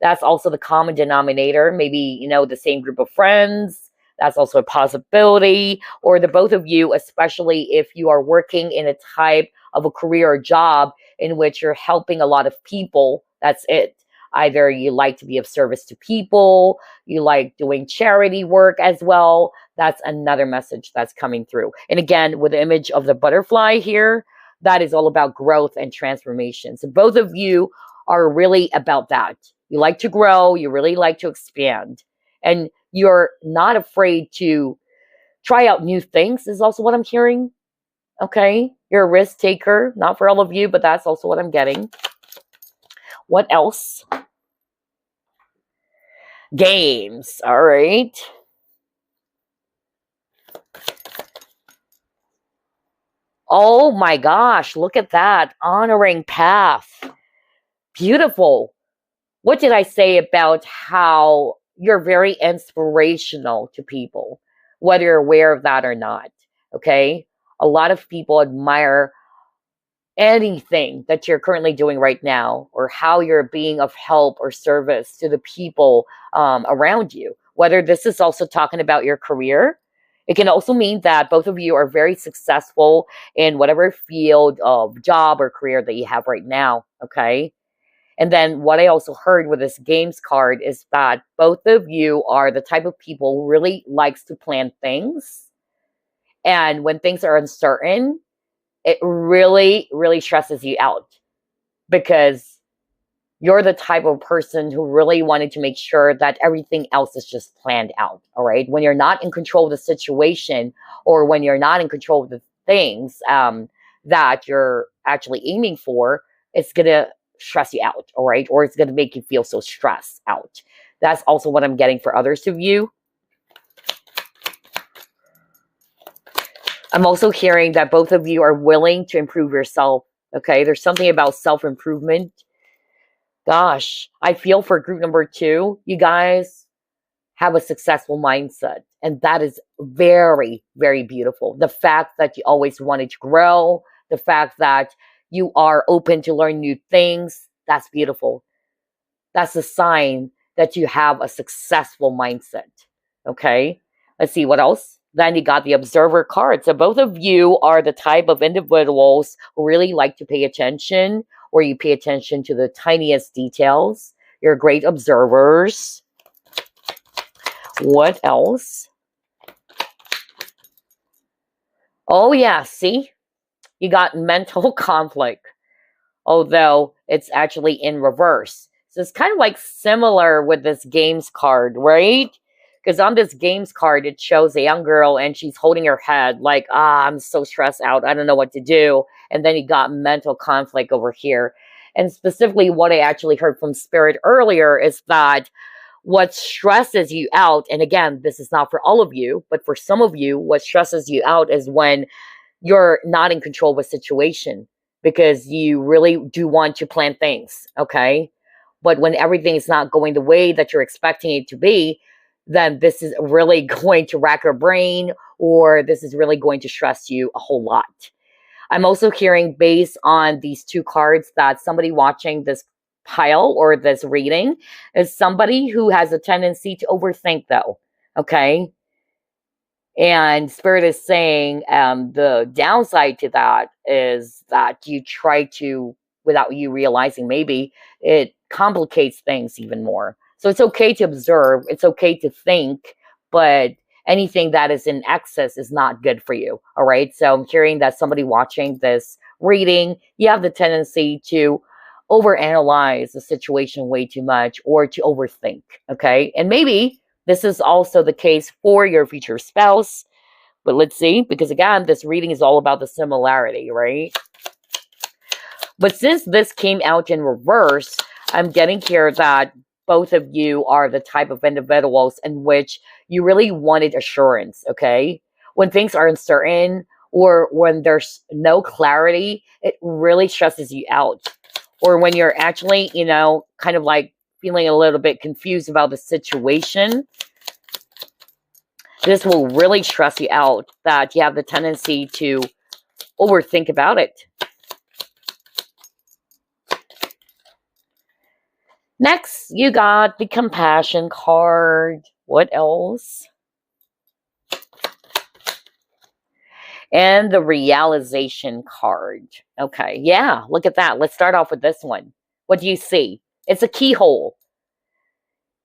Speaker 1: That's also the common denominator. Maybe, the same group of friends. That's also a possibility. Or the both of you, especially if you are working in a type of a career or job in which you're helping a lot of people. That's it. Either you like to be of service to people, you like doing charity work as well. That's another message that's coming through. And again, with the image of the butterfly here, that is all about growth and transformation. So both of you are really about that. You like to grow, you really like to expand, and you're not afraid to try out new things, is also what I'm hearing. Okay, you're a risk taker, not for all of you, but that's also what I'm getting. What else? Games. All right. Oh my gosh, look at that. Honoring path. Beautiful. What did I say about how you're very inspirational to people, whether you're aware of that or not? Okay. A lot of people admire anything that you're currently doing right now, or how you're being of help or service to the people around you. Whether this is also talking about your career, it can also mean that both of you are very successful in whatever field of job or career that you have right now. Okay. And then what I also heard with this games card is that both of you are the type of people who really likes to plan things And when things are uncertain, it really, really stresses you out because you're the type of person who really wanted to make sure that everything else is just planned out. All right. When you're not in control of the situation, or when you're not in control of the things that you're actually aiming for, it's going to stress you out. All right. Or it's going to make you feel so stressed out. That's also what I'm getting for others of you. I'm also hearing that both of you are willing to improve yourself. Okay. There's something about self-improvement. Gosh, I feel for group number 2, you guys have a successful mindset. And that is very, very beautiful. The fact that you always wanted to grow, the fact that you are open to learn new things, that's beautiful. That's a sign that you have a successful mindset. Okay, let's see what else. Then you got the observer card. So both of you are the type of individuals who really like to pay attention, or you pay attention to the tiniest details. You're great observers. What else? Oh, yeah, see? You got mental conflict, although it's actually in reverse. So it's kind of like similar with this games card, right? Because on this games card, it shows a young girl and she's holding her head like, I'm so stressed out. I don't know what to do. And then you got mental conflict over here. And specifically what I actually heard from Spirit earlier is that what stresses you out, and again, this is not for all of you, but for some of you, what stresses you out is when you're not in control of a situation because you really do want to plan things, okay? But when everything is not going the way that you're expecting it to be, then this is really going to rack your brain, or this is really going to stress you a whole lot. I'm also hearing, based on these 2 cards, that somebody watching this pile or this reading is somebody who has a tendency to overthink, though, okay? And Spirit is saying the downside to that is that you try to, without you realizing, maybe it complicates things even more. So it's okay to observe, it's okay to think, but anything that is in excess is not good for you. All right. So I'm hearing that somebody watching this reading, you have the tendency to overanalyze the situation way too much, or to overthink. Okay. And maybe this is also the case for your future spouse. But let's see, because again, this reading is all about the similarity, right? But since this came out in reverse, I'm getting here that both of you are the type of individuals in which you really wanted assurance, okay? When things are uncertain, or when there's no clarity, it really stresses you out. Or when you're actually, kind of like feeling a little bit confused about the situation, this will really stress you out, that you have the tendency to overthink about it. Next, you got the compassion card. What else? And the realization card. Okay, yeah, look at that. Let's start off with this one. What do you see? It's a keyhole.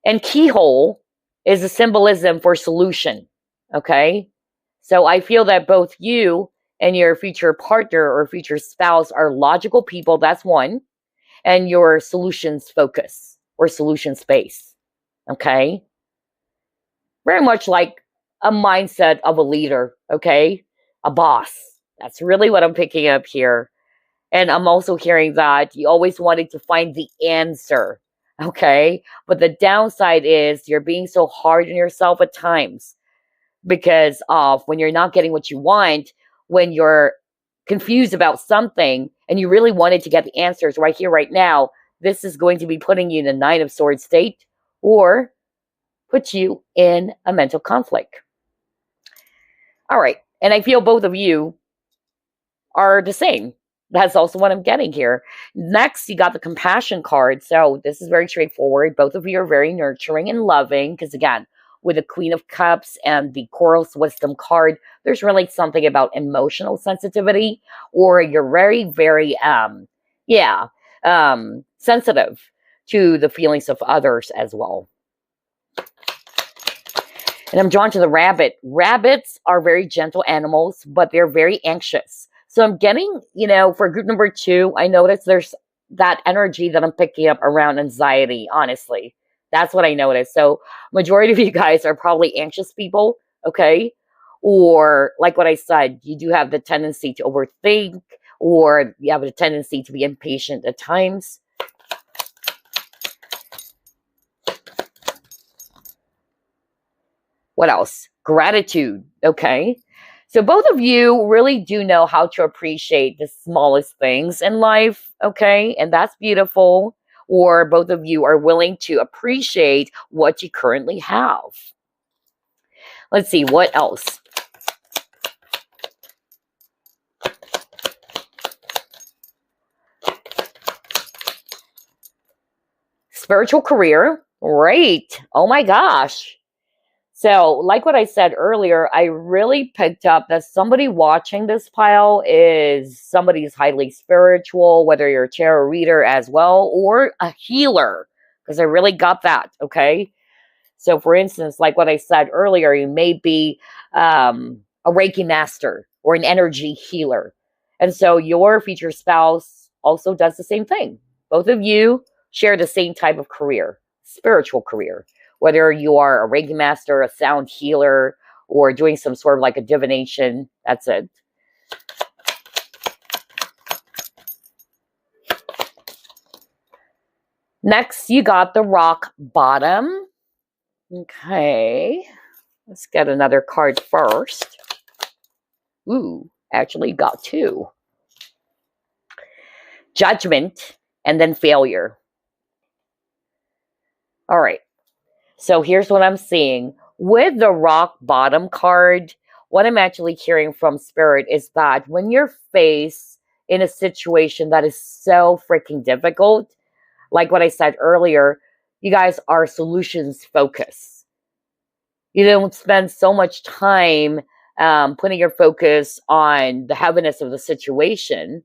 Speaker 1: And keyhole is a symbolism for solution. Okay? So I feel that both you and your future partner or future spouse are logical people. That's one. And your solutions focus or solution space. Okay? Very much like a mindset of a leader. Okay? A boss. That's really what I'm picking up here. And I'm also hearing that you always wanted to find the answer. Okay? But the downside is you're being so hard on yourself at times, because of when you're not getting what you want, when you're confused about something and you really wanted to get the answers right here, right now, this is going to be putting you in a 9 of Swords state, or put you in a mental conflict. All right. And I feel both of you are the same. That's also what I'm getting here. Next, you got the compassion card. So this is very straightforward. Both of you are very nurturing and loving, because again, with the Queen of Cups and the Coral's Wisdom card, there's really something about emotional sensitivity, or you're very, very, sensitive to the feelings of others as well. And I'm drawn to the rabbit. Rabbits are very gentle animals, but they're very anxious. So I'm getting, for group number 2, I noticed there's that energy that I'm picking up around anxiety, honestly. That's what I noticed. So majority of you guys are probably anxious people, okay? Or like what I said, you do have the tendency to overthink, or you have a tendency to be impatient at times. What else? Gratitude. Okay. So both of you really do know how to appreciate the smallest things in life. Okay. And that's beautiful. Or both of you are willing to appreciate what you currently have. Let's see. What else? Spiritual career. Great. Oh my gosh. So, like what I said earlier, I really picked up that somebody watching this pile is somebody who's highly spiritual, whether you're a tarot reader as well, or a healer, because I really got that, okay? So, for instance, like what I said earlier, you may be a Reiki master or an energy healer. And so your future spouse also does the same thing. Both of you share the same type of career, spiritual career. Whether you are a Reiki master, a sound healer, or doing some sort of like a divination, that's it. Next, you got the rock bottom. Okay, let's get another card first. Ooh, actually got 2. Judgment and then failure. All right. So here's what I'm seeing. With the rock bottom card, what I'm actually hearing from Spirit is that when you're faced in a situation that is so freaking difficult, like what I said earlier, you guys are solutions focused. You don't spend so much time putting your focus on the heaviness of the situation,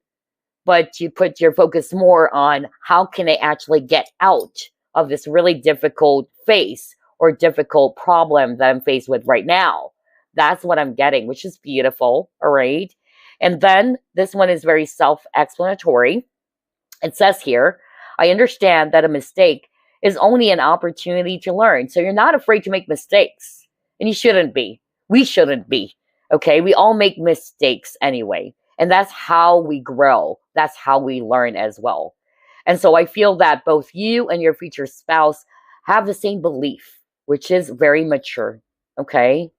Speaker 1: but you put your focus more on how can I actually get out of this really difficult phase or difficult problem that I'm faced with right now. That's what I'm getting, which is beautiful. All right. And then this one is very self-explanatory. It says here, I understand that a mistake is only an opportunity to learn. So you're not afraid to make mistakes. And you shouldn't be. We shouldn't be. Okay. We all make mistakes anyway. And that's how we grow. That's how we learn as well. And so I feel that both you and your future spouse have the same belief, which is very mature. Okay.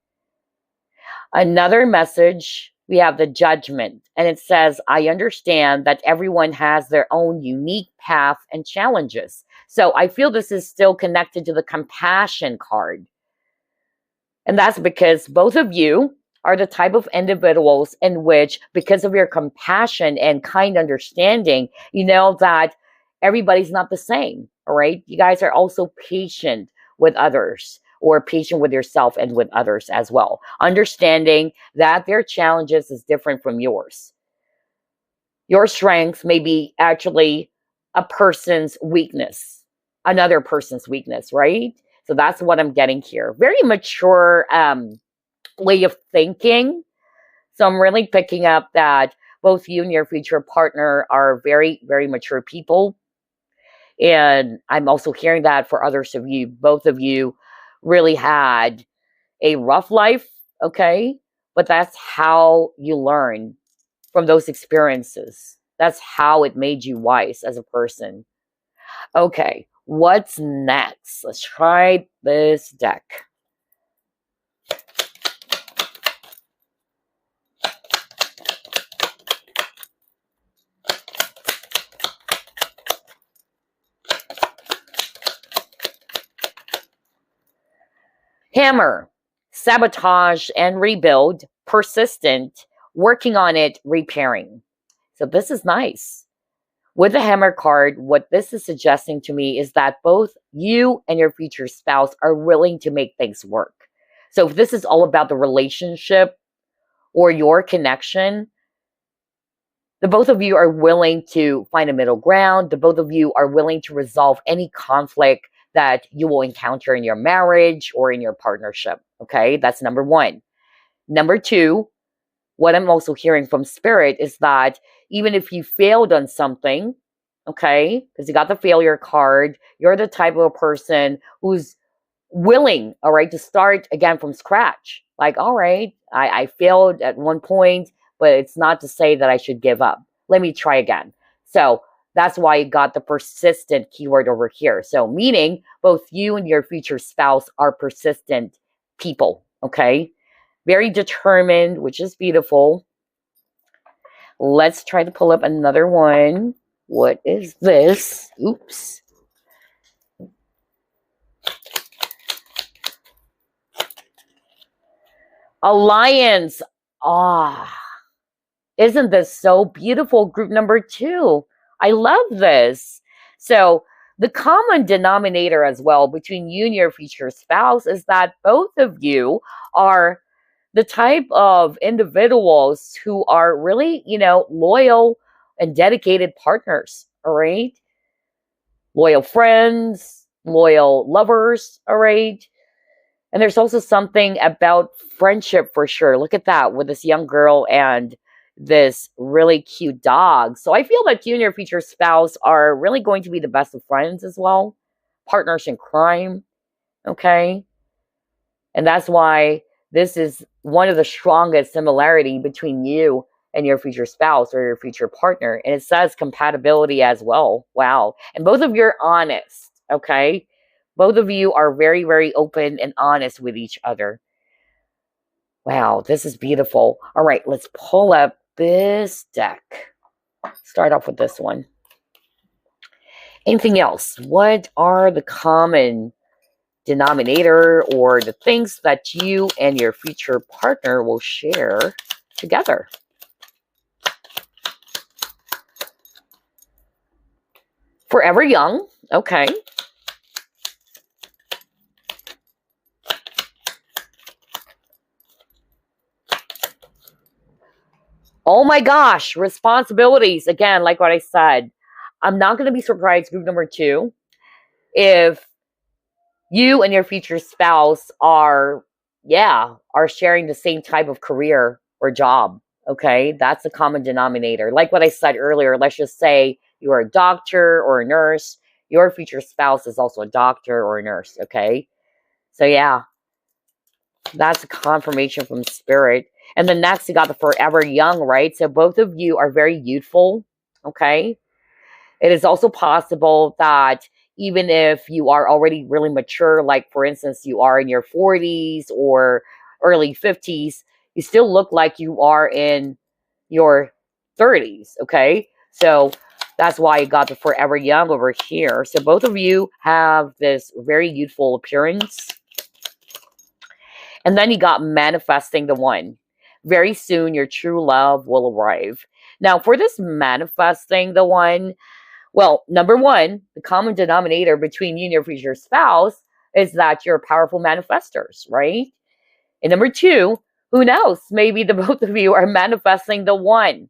Speaker 1: Another message, we have the judgment. And it says, I understand that everyone has their own unique path and challenges. So I feel this is still connected to the compassion card. And that's because both of you are the type of individuals in which, because of your compassion and kind understanding, you know that everybody's not the same, all right? You guys are also patient with others, or patient with yourself and with others as well. Understanding that their challenges is different from yours. Your strength may be actually a person's weakness, another person's weakness, right? So that's what I'm getting here. Very mature way of thinking. So I'm really picking up that both you and your future partner are very, very mature people. And I'm also hearing that for others of you. Both of you really had a rough life, okay? But that's how you learn from those experiences. That's how it made you wise as a person. Okay, what's next? Let's try this deck. Hammer, sabotage and rebuild, persistent, working on it, repairing. So this is nice. With the hammer card, what this is suggesting to me is that both you and your future spouse are willing to make things work. So if this is all about the relationship or your connection, the both of you are willing to find a middle ground. The both of you are willing to resolve any conflict that you will encounter in your marriage or in your partnership. Okay, that's number one. Number two, what I'm also hearing from spirit is that even if you failed on something, okay, because you got the failure card, you're the type of a person who's willing, all right, to start again from scratch. Like, all right, I failed at one point, but it's not to say that I should give up. Let me try again. So that's why you got the persistent keyword over here. So meaning both you and your future spouse are persistent people, okay? Very determined, which is beautiful. Let's try to pull up another one. What is this? Oops. Alliance. Ah, isn't this so beautiful? Group number two. I love this. So the common denominator as well between you and your future spouse is that both of you are the type of individuals who are really, loyal and dedicated partners, all right? Loyal friends, loyal lovers, all right? And there's also something about friendship for sure. Look at that with this young girl and this really cute dog. So I feel that you and your future spouse are really going to be the best of friends as well. Partners in crime, okay? And that's why this is one of the strongest similarity between you and your future spouse or your future partner. And it says compatibility as well. Wow. And both of you are honest, okay? Both of you are very, very open and honest with each other. Wow, this is beautiful. All right, let's pull up this deck. Start off with this one. Anything else? What are the common denominator or the things that you and your future partner will share together? Forever young. Okay. Oh my gosh, responsibilities. Again, like what I said, I'm not going to be surprised, group number two, if you and your future spouse are sharing the same type of career or job. Okay, that's a common denominator. Like what I said earlier, let's just say you're a doctor or a nurse. Your future spouse is also a doctor or a nurse. Okay, so yeah, that's a confirmation from spirit. And then next, you got the forever young, right? So both of you are very youthful. Okay, it is also possible that even if you are already really mature, like for instance, you are in your 40s or early 50s, you still look like you are in your 30s, okay? So that's why you got the forever young over here. So both of you have this very youthful appearance. And then you got manifesting the one. Very soon, your true love will arrive. Now, for this manifesting the one, well, number one, the common denominator between you and your future spouse is that you're powerful manifestors, right? And number two, who knows? Maybe the both of you are manifesting the one.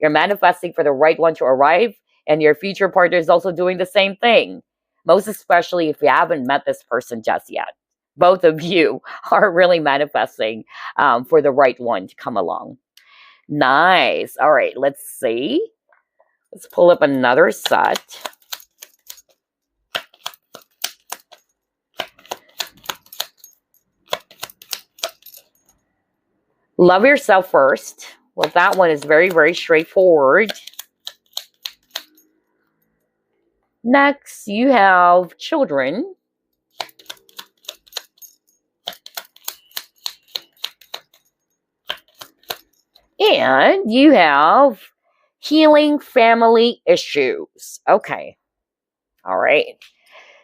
Speaker 1: You're manifesting for the right one to arrive, and your future partner is also doing the same thing. Most especially if you haven't met this person just yet. Both of you are really manifesting for the right one to come along. Nice. All right, let's see. Let's pull up another set. Love yourself first. Well, that one is very, very straightforward. Next, you have children. And you have healing family issues. Okay. All right.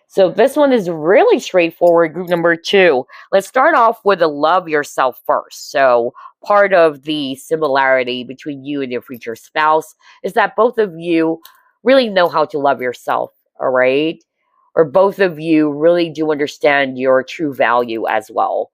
Speaker 1: So this one is really straightforward, group number two. Let's start off with the love yourself first. So part of the similarity between you and your future spouse is that both of you really know how to love yourself, all right? Or both of you really do understand your true value as well.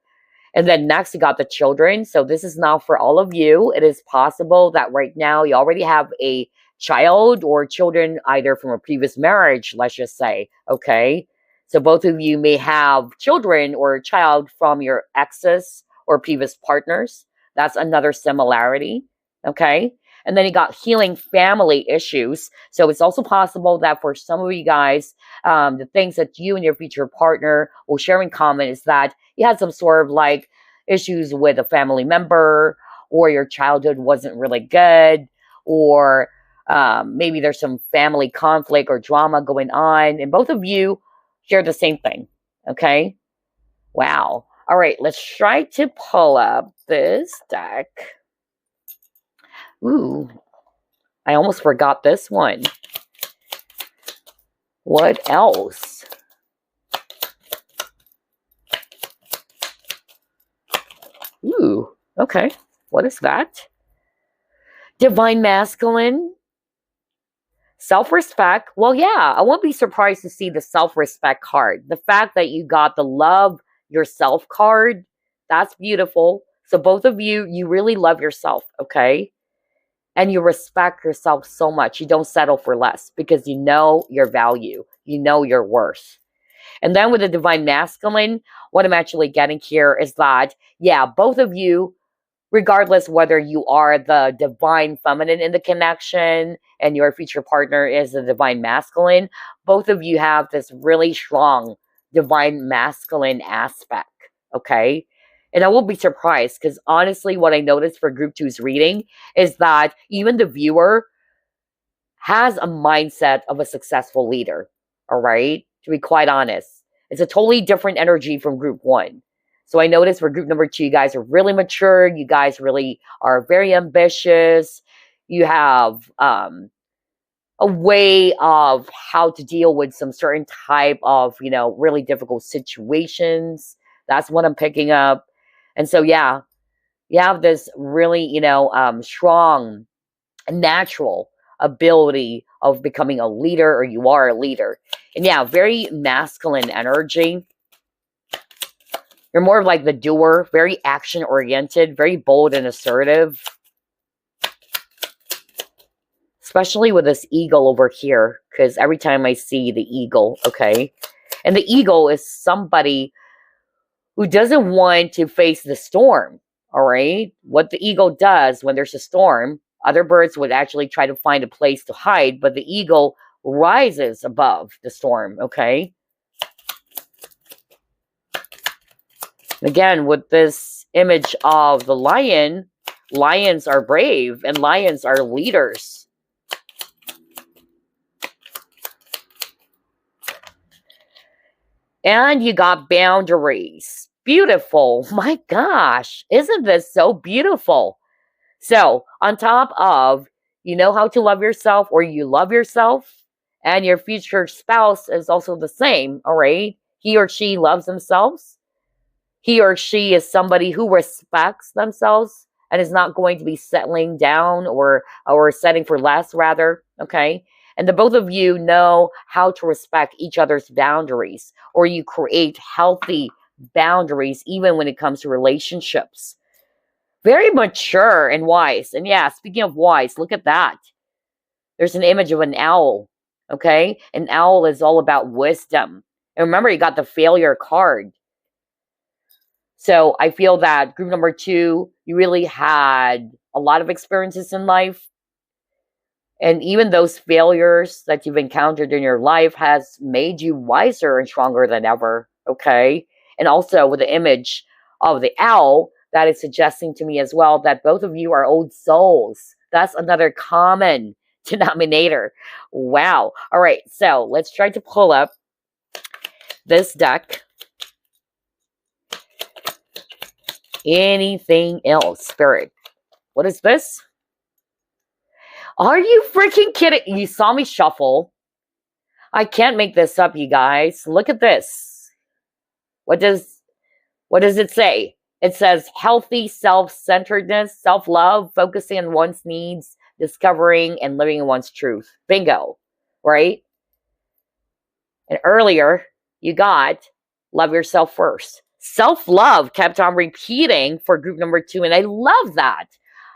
Speaker 1: And then next, you got the children. So this is now for all of you. It is possible that right now you already have a child or children either from a previous marriage, let's just say, okay? So both of you may have children or a child from your exes or previous partners. That's another similarity. Okay. And then you got healing family issues. So it's also possible that for some of you guys, the things that you and your future partner will share in common is that you had some sort of like issues with a family member, or your childhood wasn't really good, or maybe there's some family conflict or drama going on, and both of you share the same thing. Okay. Wow. All right. Let's try to pull up this deck. Ooh, I almost forgot this one. What else? Ooh, okay. What is that? Divine Masculine. Self-respect. Well, yeah, I won't be surprised to see the self-respect card. The fact that you got the love yourself card, that's beautiful. So both of you, you really love yourself, okay? And you respect yourself so much. You don't settle for less because you know your value. You know your worth. And then with the Divine Masculine, what I'm actually getting here is that, yeah, both of you, regardless whether you are the Divine Feminine in the connection and your future partner is the Divine Masculine, both of you have this really strong Divine Masculine aspect, okay? And I won't be surprised because honestly, what I noticed for Group 2's reading is that even the viewer has a mindset of a successful leader, all right? To be quite honest, it's a totally different energy from Group 1. So I noticed for Group number 2, you guys are really mature. You guys really are very ambitious. You have a way of how to deal with some certain type of, really difficult situations. That's what I'm picking up. And so, yeah, you have this really, strong, natural ability of becoming a leader, or you are a leader. And yeah, very masculine energy. You're more of like the doer, very action-oriented, very bold and assertive. Especially with this eagle over here, because every time I see the eagle, okay? And the eagle is somebody who doesn't want to face the storm, all right? What the eagle does when there's a storm, other birds would actually try to find a place to hide, but the eagle rises above the storm, okay? Again, with this image of the lion, lions are brave and lions are leaders. And you got boundaries. Beautiful. My gosh, isn't this so beautiful? So on top of, you know how to love yourself, or you love yourself, and your future spouse is also the same, all right? He or she loves themselves. He or she is somebody who respects themselves and is not going to be settling down or setting for less, rather, okay? And the both of you know how to respect each other's boundaries, or you create healthy boundaries even when it comes to relationships. Very mature and wise. And yeah, speaking of wise, look at that. There's an image of an owl, okay? An owl is all about wisdom. And remember, you got the failure card. So I feel that Group number 2, you really had a lot of experiences in life. And even those failures that you've encountered in your life has made you wiser and stronger than ever, okay? And also with the image of the owl, that is suggesting to me as well that both of you are old souls. That's another common denominator. Wow. All right, so let's try to pull up this deck. Anything else, Spirit? What is this? Are you freaking kidding? You saw me shuffle. I can't make this up, you guys. Look at this. What does it say? It says healthy self-centeredness, self-love, focusing on one's needs, discovering and living in one's truth. Bingo, right? And earlier, you got love yourself first. Self-love kept on repeating for Group number 2, and I love that.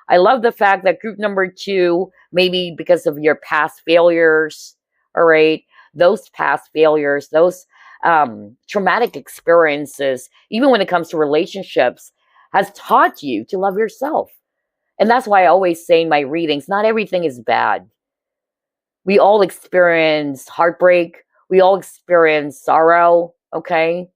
Speaker 1: I love the fact that Group number 2, maybe because of your past failures, all right, those past failures, those traumatic experiences, even when it comes to relationships, has taught you to love yourself. And that's why I always say in my readings, not everything is bad. We all experience heartbreak. We all experience sorrow, okay?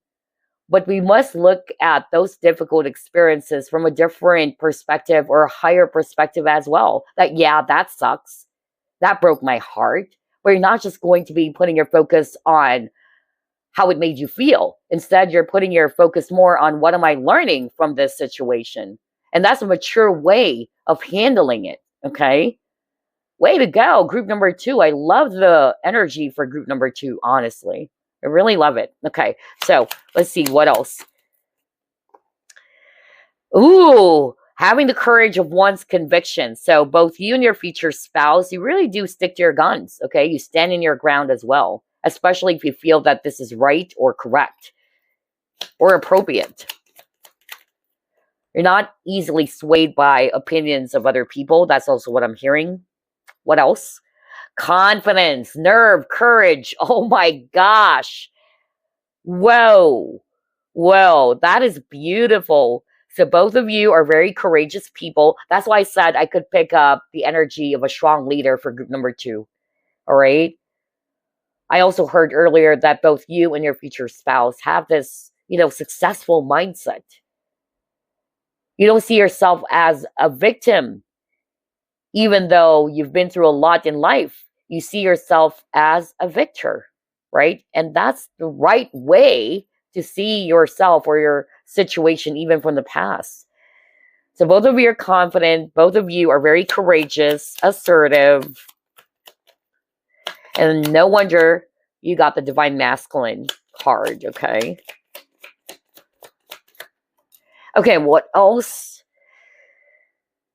Speaker 1: But we must look at those difficult experiences from a different perspective or a higher perspective as well. That, yeah, that sucks. That broke my heart. But you're not just going to be putting your focus on how it made you feel. Instead, you're putting your focus more on what am I learning from this situation? And that's a mature way of handling it, okay? Way to go, group number 2. I love the energy for group number 2, honestly. I really love it. Okay, so let's see what else. Ooh, having the courage of one's convictions. So both you and your future spouse, you really do stick to your guns, okay? You stand in your ground as well, especially if you feel that this is right or correct or appropriate. You're not easily swayed by opinions of other people. That's also what I'm hearing. What else? Confidence, nerve, courage. Oh my gosh. Whoa. Whoa, that is beautiful. So both of you are very courageous people. That's why I said I could pick up the energy of a strong leader for group number 2. All right. I also heard earlier that both you and your future spouse have this, successful mindset. You don't see yourself as a victim. Even though you've been through a lot in life, you see yourself as a victor, right? And that's the right way to see yourself or your situation, even from the past. So both of you are confident. Both of you are very courageous, assertive. And no wonder you got the Divine Masculine card, okay? Okay, what else?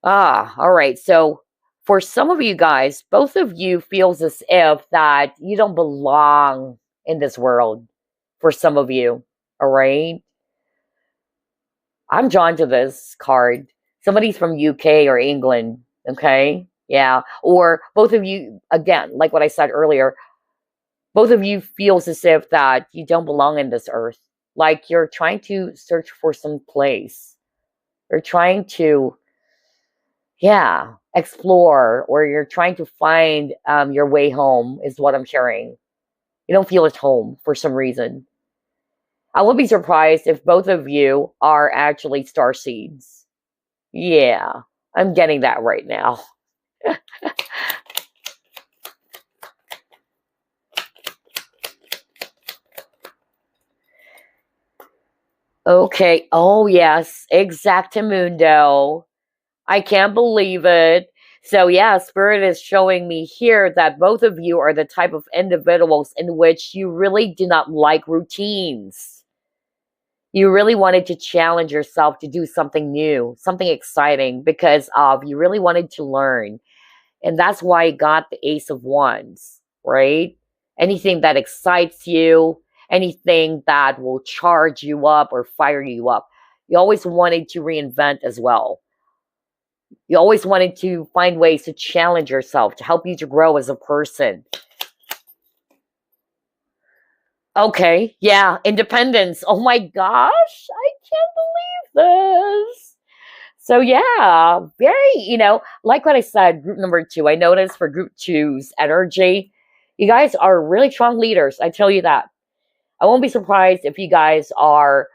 Speaker 1: All right. So for some of you guys, both of you feels as if that you don't belong in this world. For some of you, all right? I'm drawn to this card. Somebody's from UK or England, okay? Yeah. Or both of you, again, like what I said earlier, both of you feels as if that you don't belong in this earth. Like you're trying to search for some place. You're trying to, explore, or you're trying to find your way home is what I'm hearing. You don't feel at home for some reason. I won't be surprised if both of you are actually star seeds. Yeah, I'm getting that right now. Okay. Oh, yes. Exactamundo. I can't believe it. So, yeah, Spirit is showing me here that both of you are the type of individuals in which you really do not like routines. You really wanted to challenge yourself to do something new, something exciting, because you really wanted to learn. And that's why I got the Ace of Wands, right? Anything that excites you, anything that will charge you up or fire you up. You always wanted to reinvent as well. You always wanted to find ways to challenge yourself, to help you to grow as a person. Okay, yeah, independence. Oh my gosh, I can't believe this. So yeah, very, like what I said, group number 2, I noticed for group 2's energy, you guys are really strong leaders. I tell you that. I won't be surprised if you guys are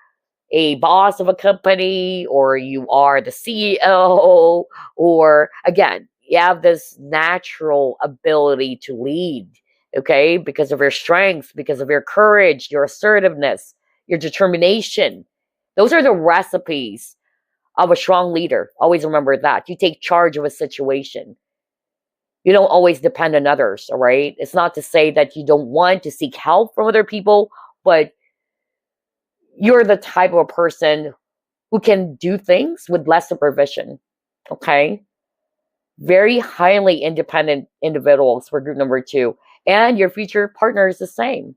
Speaker 1: a boss of a company, or you are the CEO, or again, you have this natural ability to lead, okay? Because of your strengths, because of your courage, your assertiveness, your determination. Those are the recipes of a strong leader. Always remember that. You take charge of a situation. You don't always depend on others, all right? It's not to say that you don't want to seek help from other people, but you're the type of a person who can do things with less supervision, okay? Very highly independent individuals for group number 2. And your future partner is the same.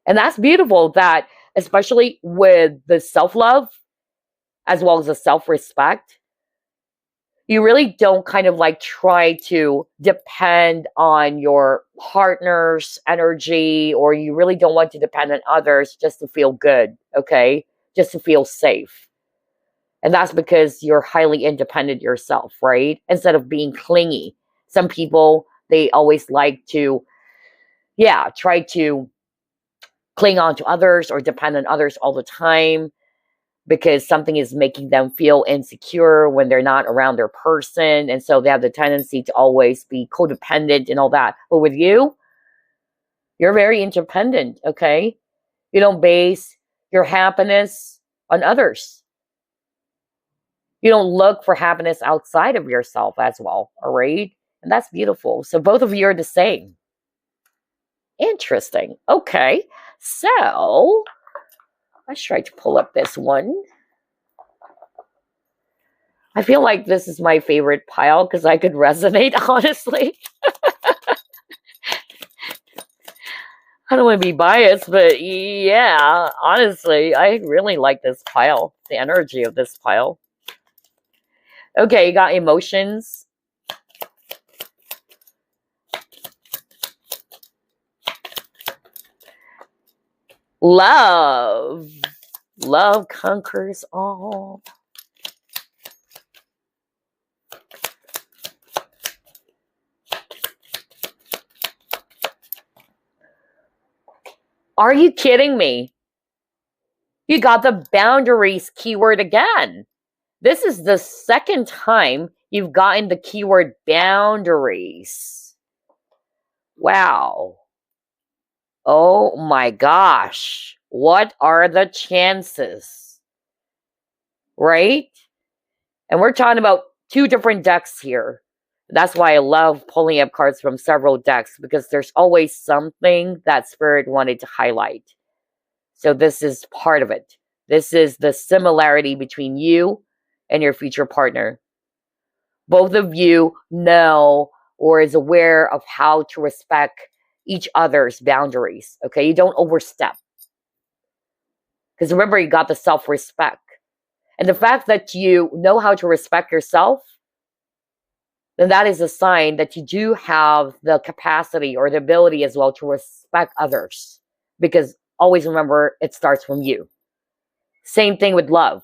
Speaker 1: And that's beautiful, that especially with the self-love as well as the self-respect, you really don't kind of like try to depend on your partner's energy, or you really don't want to depend on others just to feel good, okay? Just to feel safe. And that's because you're highly independent yourself, right? Instead of being clingy. Some people, they always like to, try to cling on to others or depend on others all the time because something is making them feel insecure when they're not around their person. And so they have the tendency to always be codependent and all that. But with you, you're very independent, okay? You don't base your happiness on others. You don't look for happiness outside of yourself as well, all right? And that's beautiful. So both of you are the same. Interesting. Okay. So let's try to pull up this one. I feel like this is my favorite pile because I could resonate, honestly. I don't want to be biased, but yeah, honestly, I really like this pile, the energy of this pile. Okay, you got emotions. Love. Love conquers all. Are you kidding me? You got the boundaries keyword again. This is the second time you've gotten the keyword boundaries. Wow. Oh my gosh. What are the chances? Right? And we're talking about two different decks here. That's why I love pulling up cards from several decks, because there's always something that Spirit wanted to highlight. So this is part of it. This is the similarity between you and your future partner. Both of you know or is aware of how to respect each other's boundaries. Okay, you don't overstep. Because remember, you got the self-respect. And the fact that you know how to respect yourself, then that is a sign that you do have the capacity or the ability as well to respect others. Because always remember, it starts from you. Same thing with love.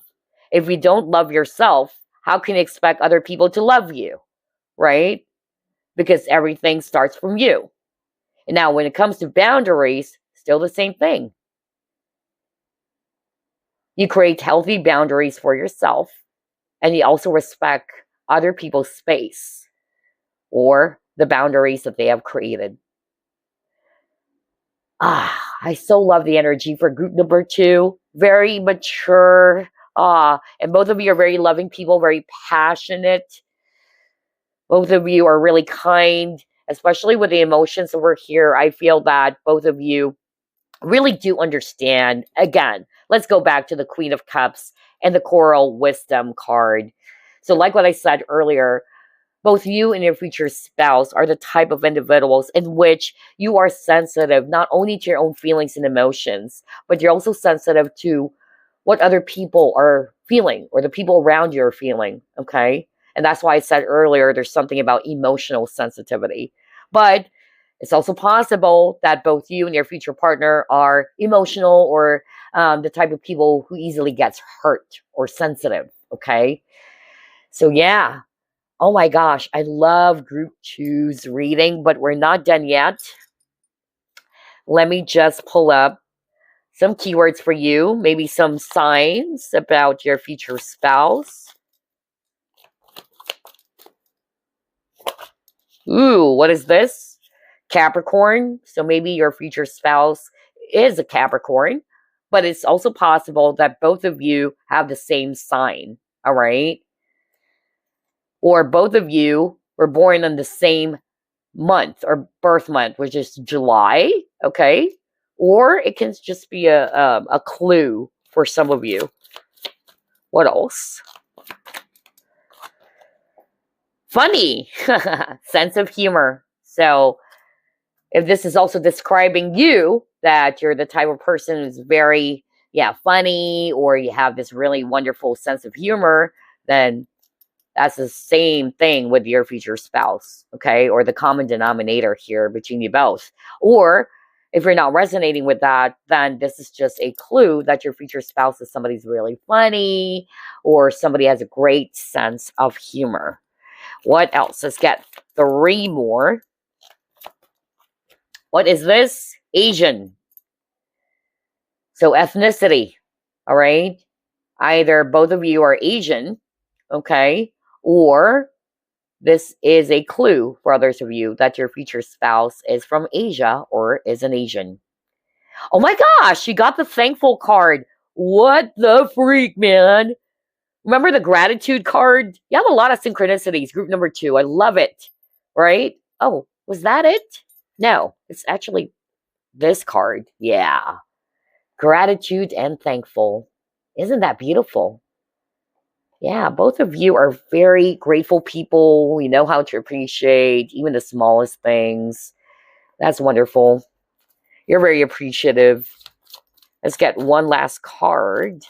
Speaker 1: If you don't love yourself, how can you expect other people to love you? Right? Because everything starts from you. And now when it comes to boundaries, still the same thing. You create healthy boundaries for yourself, and you also respect other people's space or the boundaries that they have created. I so love the energy for group number 2. Very mature. And both of you are very loving people, very passionate. Both of you are really kind, especially with the emotions over here. I feel that both of you really do understand. Again, let's go back to the Queen of Cups and the Coral Wisdom card. So like what I said earlier, both you and your future spouse are the type of individuals in which you are sensitive not only to your own feelings and emotions, but you're also sensitive to what other people are feeling or the people around you are feeling, okay? And that's why I said earlier, there's something about emotional sensitivity. But it's also possible that both you and your future partner are emotional or the type of people who easily gets hurt or sensitive, okay? So yeah. Oh my gosh, I love group 2's reading, but we're not done yet. Let me just pull up some keywords for you, maybe some signs about your future spouse. Ooh, what is this? Capricorn. So maybe your future spouse is a Capricorn, but it's also possible that both of you have the same sign, all right? Or both of you were born in the same month or birth month, which is July, okay? Or it can just be a clue for some of you. What else? Funny. Sense of humor. So if this is also describing you, that you're the type of person who's very, funny, or you have this really wonderful sense of humor, then That's the same thing with your future spouse, okay? Or the common denominator here between you both. Or if you're not resonating with that, then this is just a clue that your future spouse is somebody who's really funny or somebody has a great sense of humor. What else? Let's get 3 more. What is this? Asian. So ethnicity, all right? Either both of you are Asian, okay? Or this is a clue for others of you that your future spouse is from Asia or is an Asian. Oh my gosh, you got the thankful card. What the freak, man? Remember the gratitude card? You have a lot of synchronicities. Group number 2. I love it. Right? Oh, was that it? No, it's actually this card. Yeah. Gratitude and thankful. Isn't that beautiful? Yeah, both of you are very grateful people. You know how to appreciate even the smallest things. That's wonderful. You're very appreciative. Let's get one last card.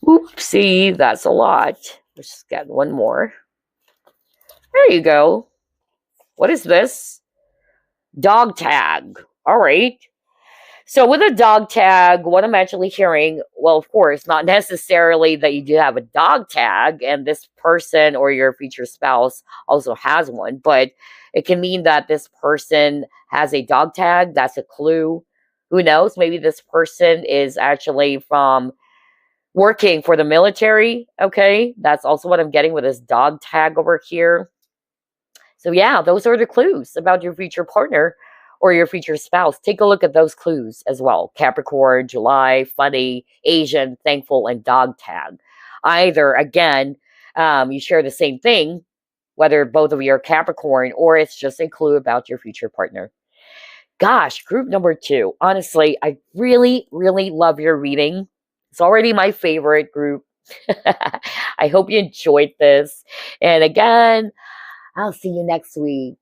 Speaker 1: Oopsie, that's a lot. Let's just get one more. There you go. What is this? Dog tag. All right. So with a dog tag, what I'm actually hearing, well, of course, not necessarily that you do have a dog tag and this person or your future spouse also has one, but it can mean that this person has a dog tag. That's a clue. Who knows? Maybe this person is actually from working for the military. Okay. That's also what I'm getting with this dog tag over here. So yeah, those are the clues about your future partner or your future spouse. Take a look at those clues as well. Capricorn, July, funny, Asian, thankful, and dog tag. Either, again, you share the same thing, whether both of you are Capricorn, or it's just a clue about your future partner. Gosh, group number 2. Honestly, I really, really love your reading. It's already my favorite group. I hope you enjoyed this. And again, I'll see you next week.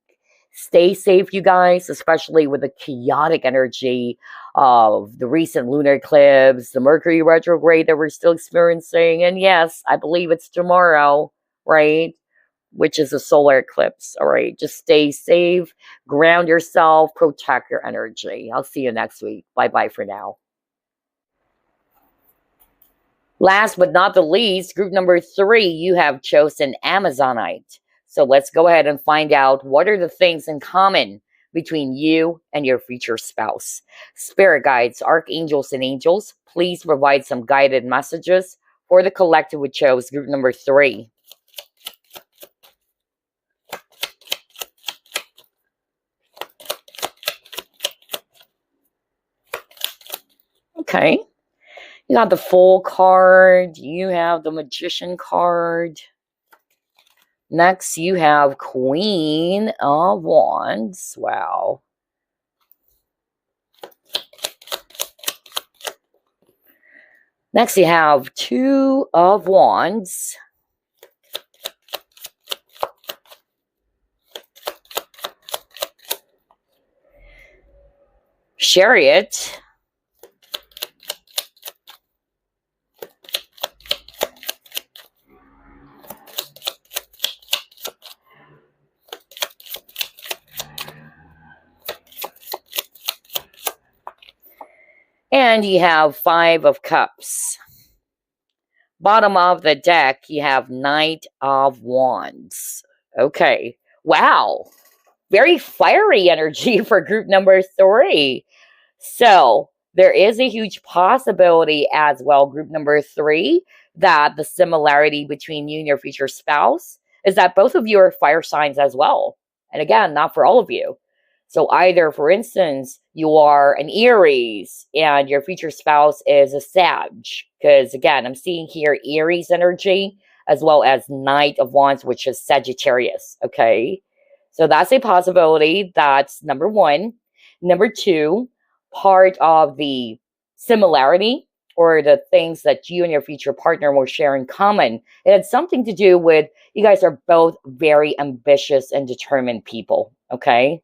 Speaker 1: Stay safe, you guys, especially with the chaotic energy of the recent lunar eclipse, the Mercury retrograde that we're still experiencing. And yes, I believe it's tomorrow, right? Which is a solar eclipse. All right. Just stay safe, ground yourself, protect your energy. I'll see you next week. Bye-bye for now. Last but not the least, group number 3, you have chosen Amazonite. So let's go ahead and find out what are the things in common between you and your future spouse. Spirit guides, archangels, and angels, please provide some guided messages for the collective who chose group number 3. Okay. You got the Fool card. You have the Magician card. Next, you have Queen of Wands. Wow. Next, you have Two of Wands. Chariot. And you have 5 of Cups. Bottom of the deck, you have Knight of Wands. Okay. Wow. Very fiery energy for group number 3. So there is a huge possibility as well, group number 3, that the similarity between you and your future spouse is that both of you are fire signs as well. And again, not for all of you. So either, for instance, you are an Aries and your future spouse is a Sag. Because again, I'm seeing here Aries energy as well as Knight of Wands, which is Sagittarius. Okay. So that's a possibility. That's number 1. Number 2, part of the similarity or the things that you and your future partner will share in common. It had something to do with you guys are both very ambitious and determined people. Okay.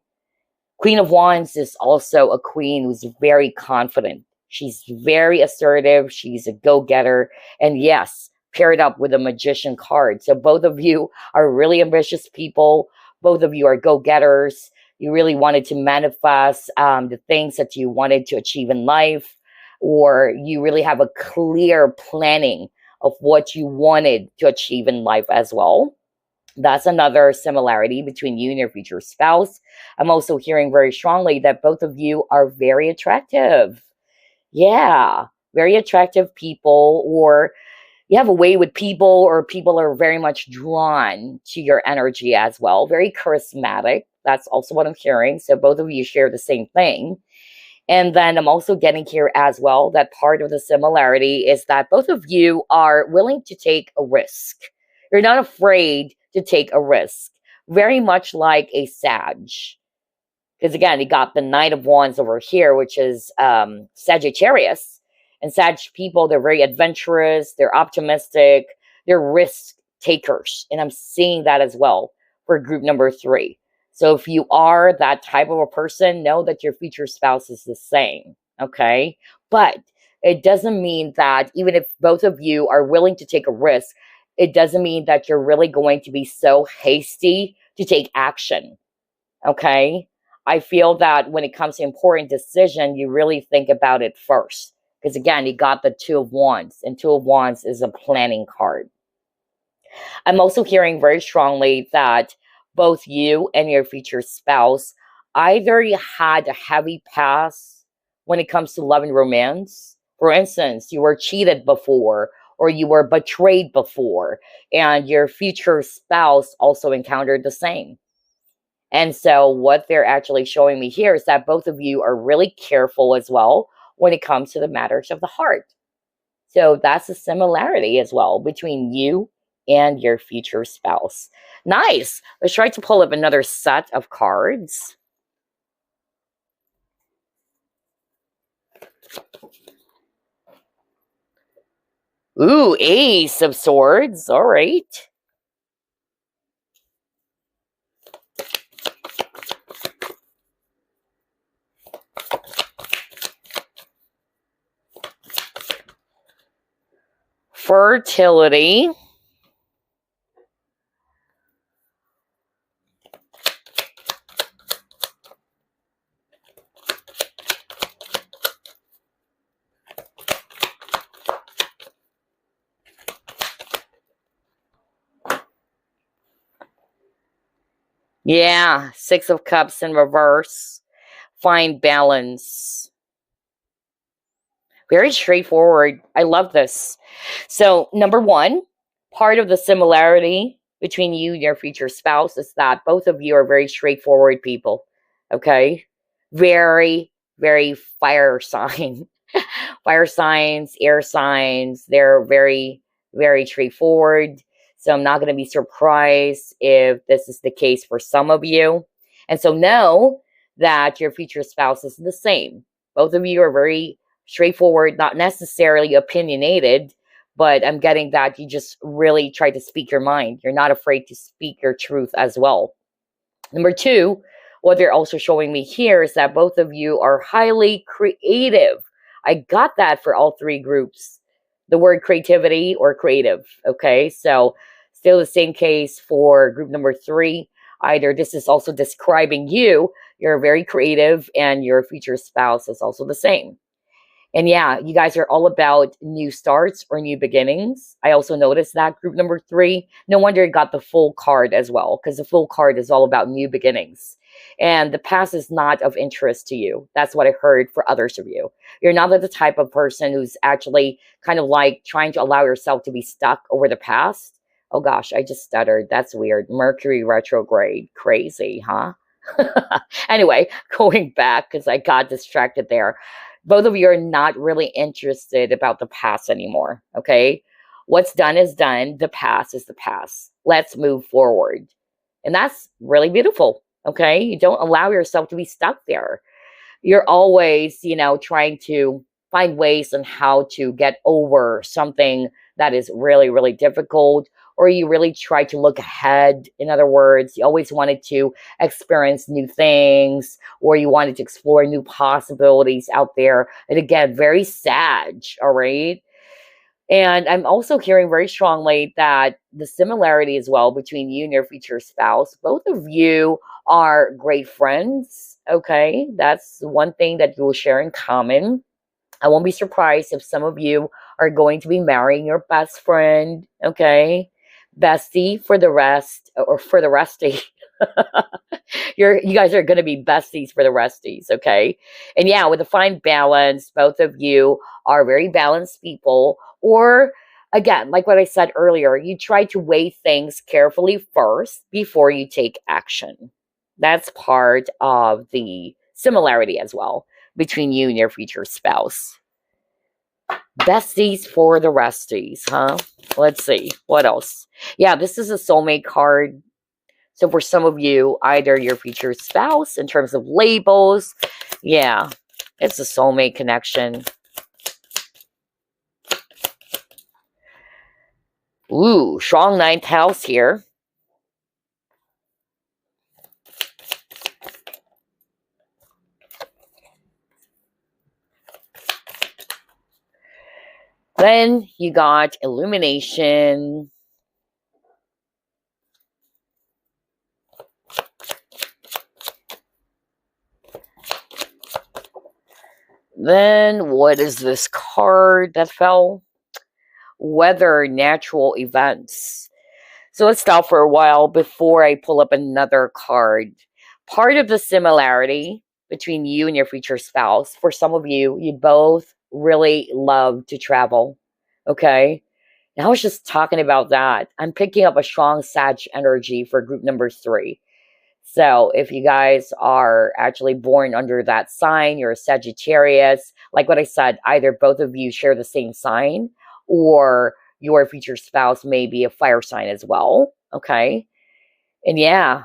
Speaker 1: Queen of Wands is also a queen who's very confident. She's very assertive. She's a go-getter. And yes, paired up with a magician card. So both of you are really ambitious people. Both of you are go-getters. You really wanted to manifest the things that you wanted to achieve in life, or you really have a clear planning of what you wanted to achieve in life as well. That's another similarity between you and your future spouse. I'm also hearing very strongly that both of you are very attractive. Yeah, very attractive people, or you have a way with people, or people are very much drawn to your energy as well. Very charismatic. That's also what I'm hearing. So both of you share the same thing. And then I'm also getting here as well that part of the similarity is that both of you are willing to take a risk. You're not afraid to take a risk. Very much like a Sag. Because again, you got the Knight of Wands over here, which is Sagittarius. And Sag people, they're very adventurous, they're optimistic, they're risk takers. And I'm seeing that as well for group number 3. So if you are that type of a person, know that your future spouse is the same, okay? But it doesn't mean that even if both of you are willing to take a risk, it doesn't mean that you're really going to be so hasty to take action, okay? I feel that when it comes to important decision, you really think about it first. Because again, you got the Two of Wands, and Two of Wands is a planning card. I'm also hearing very strongly that both you and your future spouse either had a heavy past when it comes to love and romance. For instance, you were cheated before, or you were betrayed before, and your future spouse also encountered the same. And so what they're actually showing me here is that both of you are really careful as well when it comes to the matters of the heart. So that's a similarity as well between you and your future spouse. Nice. Let's try to pull up another set of cards. Ooh, Ace of Swords. All right. Fertility. Yeah, Six of Cups in reverse. Find balance. Very straightforward. I love this. So, number one, part of the similarity between you and your future spouse is that both of you are very straightforward people. Okay? Very, very fire sign. Fire signs, air signs, they're very, very straightforward. So I'm not going to be surprised if this is the case for some of you. And so know that your future spouse is the same. Both of you are very straightforward, not necessarily opinionated, but I'm getting that you just really try to speak your mind. You're not afraid to speak your truth as well. Number two, what they're also showing me here is that both of you are highly creative. I got that for all three groups. The word creativity or creative, okay? So still the same case for group number 3. Either this is also describing you, you're very creative, and your future spouse is also the same. And yeah, you guys are all about new starts or new beginnings. I also noticed that group number 3, no wonder it got the full card as well, because the full card is all about new beginnings. And the past is not of interest to you. That's what I heard for others of you. You're not the type of person who's actually kind of like trying to allow yourself to be stuck over the past. Oh gosh, I just stuttered. That's weird. Mercury retrograde. Crazy, huh? Anyway, going back because I got distracted there. Both of you are not really interested about the past anymore, okay? What's done is done. The past is the past. Let's move forward. And that's really beautiful, okay? You don't allow yourself to be stuck there. You're always, trying to find ways on how to get over something that is really, really difficult, or you really try to look ahead. In other words, you always wanted to experience new things, or you wanted to explore new possibilities out there. And again, very Sag, all right? And I'm also hearing very strongly that the similarity as well between you and your future spouse, both of you are great friends. Okay. That's one thing that you will share in common. I won't be surprised if some of you are going to be marrying your best friend. Okay. Bestie for the rest, or for the restie. You guys are going to be besties for the resties, okay? And yeah, with a fine balance, both of you are very balanced people. Or again, like what I said earlier, you try to weigh things carefully first before you take action. That's part of the similarity as well between you and your future spouse. Besties for the resties, huh? Let's see. What else? Yeah, this is a soulmate card. So for some of you, either your future spouse in terms of labels, yeah, it's a soulmate connection. Ooh, strong 9th house here. Then you got illumination. Then what is this card that fell? Weather, natural events. So let's stop for a while before I pull up another card. Part of the similarity between you and your future spouse, for some of you, you both really love to travel. Okay. And I was just talking about that. I'm picking up a strong Sag energy for group number 3. So if you guys are actually born under that sign, you're a Sagittarius, like what I said, either both of you share the same sign, or your future spouse may be a fire sign as well. Okay. And yeah,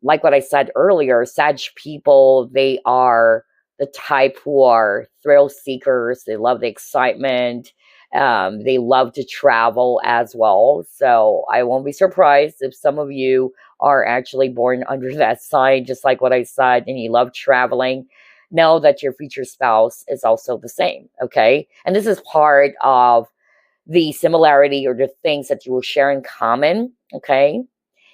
Speaker 1: like what I said earlier, Sag people, they are the type who are thrill seekers. They love the excitement. They love to travel as well. So I won't be surprised if some of you are actually born under that sign, just like what I said, and you love traveling. Know that your future spouse is also the same. Okay. And this is part of the similarity, or the things that you will share in common. Okay.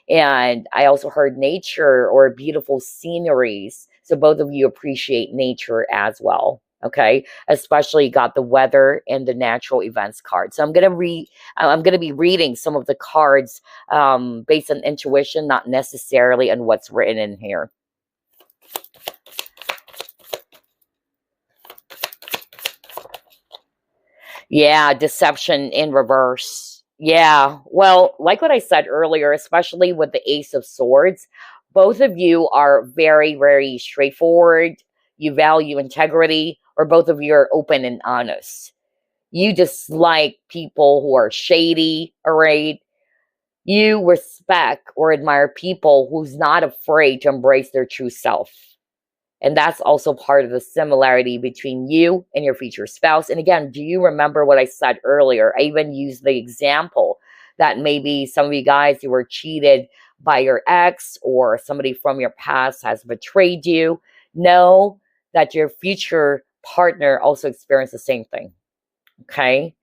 Speaker 1: And I also heard nature or beautiful sceneries. So both of you appreciate nature as well. Okay. Especially got the weather and the natural events card. So I'm gonna be reading some of the cards based on intuition, not necessarily on what's written in here. Yeah, deception in reverse. Yeah, well, like what I said earlier, especially with the Ace of Swords, both of you are very, very straightforward. You value integrity, or both of you are open and honest. You dislike people who are shady, all right? You respect or admire people who's not afraid to embrace their true self. And that's also part of the similarity between you and your future spouse. And again, do you remember what I said earlier? I even used the example that maybe some of you guys, you were cheated by your ex, or somebody from your past has betrayed you. Know that your future partner also experienced the same thing. Okay.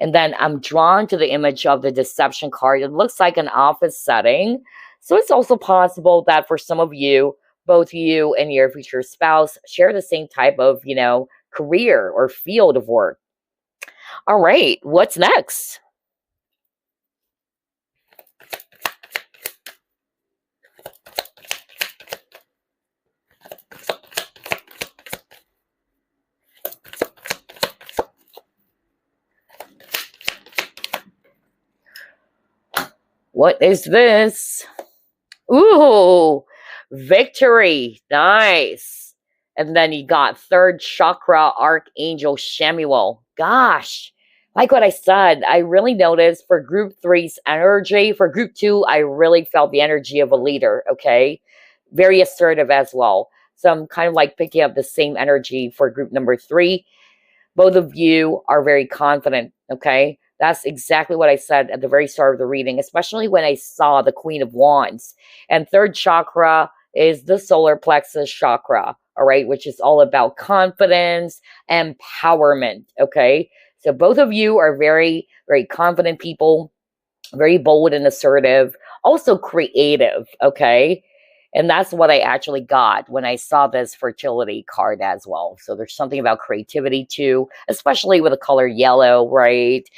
Speaker 1: And then I'm drawn to the image of the deception card. It looks like an office setting. So it's also possible that for some of you, both you and your future spouse share the same type of, career or field of work. All right, what's next? What is this? Ooh, victory. Nice. And then you got 3rd chakra archangel Shemuel. Gosh, like what I said, I really noticed for group 3's energy. For group 2, I really felt the energy of a leader. Okay. Very assertive as well. So I'm kind of like picking up the same energy for group number 3. Both of you are very confident. Okay. That's exactly what I said at the very start of the reading, especially when I saw the Queen of Wands. And third chakra is the solar plexus chakra, all right, which is all about confidence, empowerment, okay? So both of you are very, very confident people, very bold and assertive, also creative, okay? And that's what I actually got when I saw this fertility card as well. So there's something about creativity too, especially with the color yellow, right?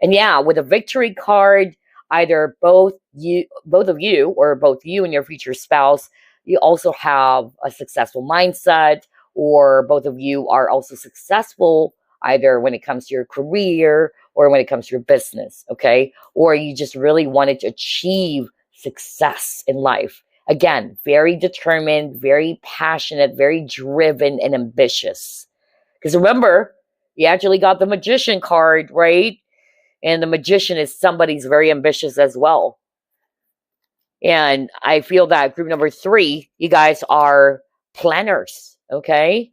Speaker 1: And yeah, with a victory card, either both of you, or both you and your future spouse, you also have a successful mindset, or both of you are also successful either when it comes to your career or when it comes to your business, okay? Or you just really wanted to achieve success in life. Again, very determined, very passionate, very driven, and ambitious. Because remember, you actually got the Magician card, right? And the Magician is somebody's very ambitious as well. And I feel that group number 3, you guys are planners, okay?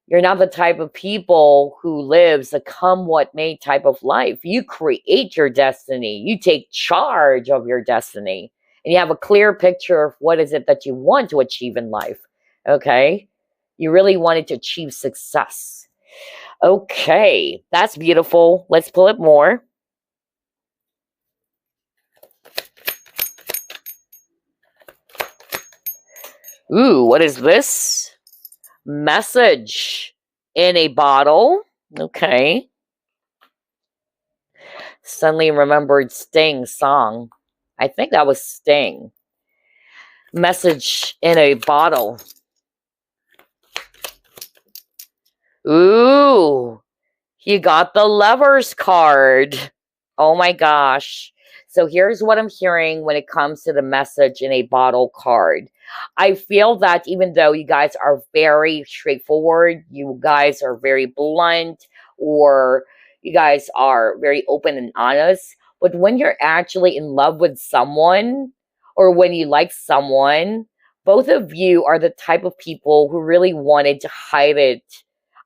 Speaker 1: You're not the type of people who lives a come what may type of life. You create your destiny. You take charge of your destiny. And you have a clear picture of what is it that you want to achieve in life. Okay? You really wanted to achieve success. Okay, that's beautiful. Let's pull it more. Ooh, what is this? Message in a bottle. Okay. Suddenly remembered Sting's song. I think that was Sting. Message in a bottle. Ooh, you got the Lovers card. Oh my gosh. So here's what I'm hearing when it comes to the message in a bottle card. I feel that even though you guys are very straightforward, you guys are very blunt, or you guys are very open and honest, but when you're actually in love with someone, or when you like someone, both of you are the type of people who really wanted to hide it.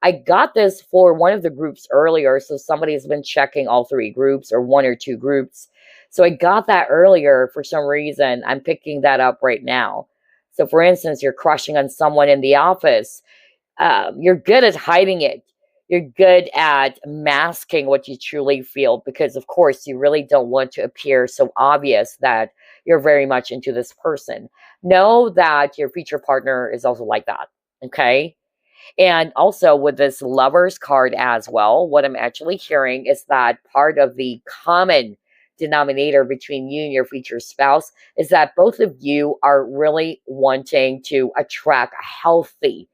Speaker 1: I got this for one of the groups earlier. So somebody has been checking all 3 groups, or 1 or 2 groups. So I got that earlier for some reason. I'm picking that up right now. So for instance, you're crushing on someone in the office. You're good at hiding it. You're good at masking what you truly feel, because of course you really don't want to appear so obvious that you're very much into this person. Know that your future partner is also like that. Okay. And also with this Lovers card as well, what I'm actually hearing is that part of the common denominator between you and your future spouse is that both of you are really wanting to attract a healthy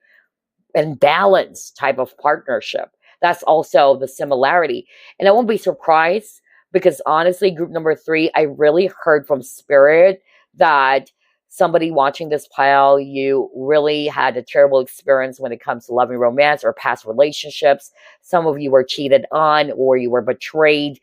Speaker 1: and balanced type of partnership. That's also the similarity. And I won't be surprised, because honestly, group number 3, I really heard from spirit that somebody watching this pile, you really had a terrible experience when it comes to loving romance or past relationships. Some of you were cheated on, or you were betrayed.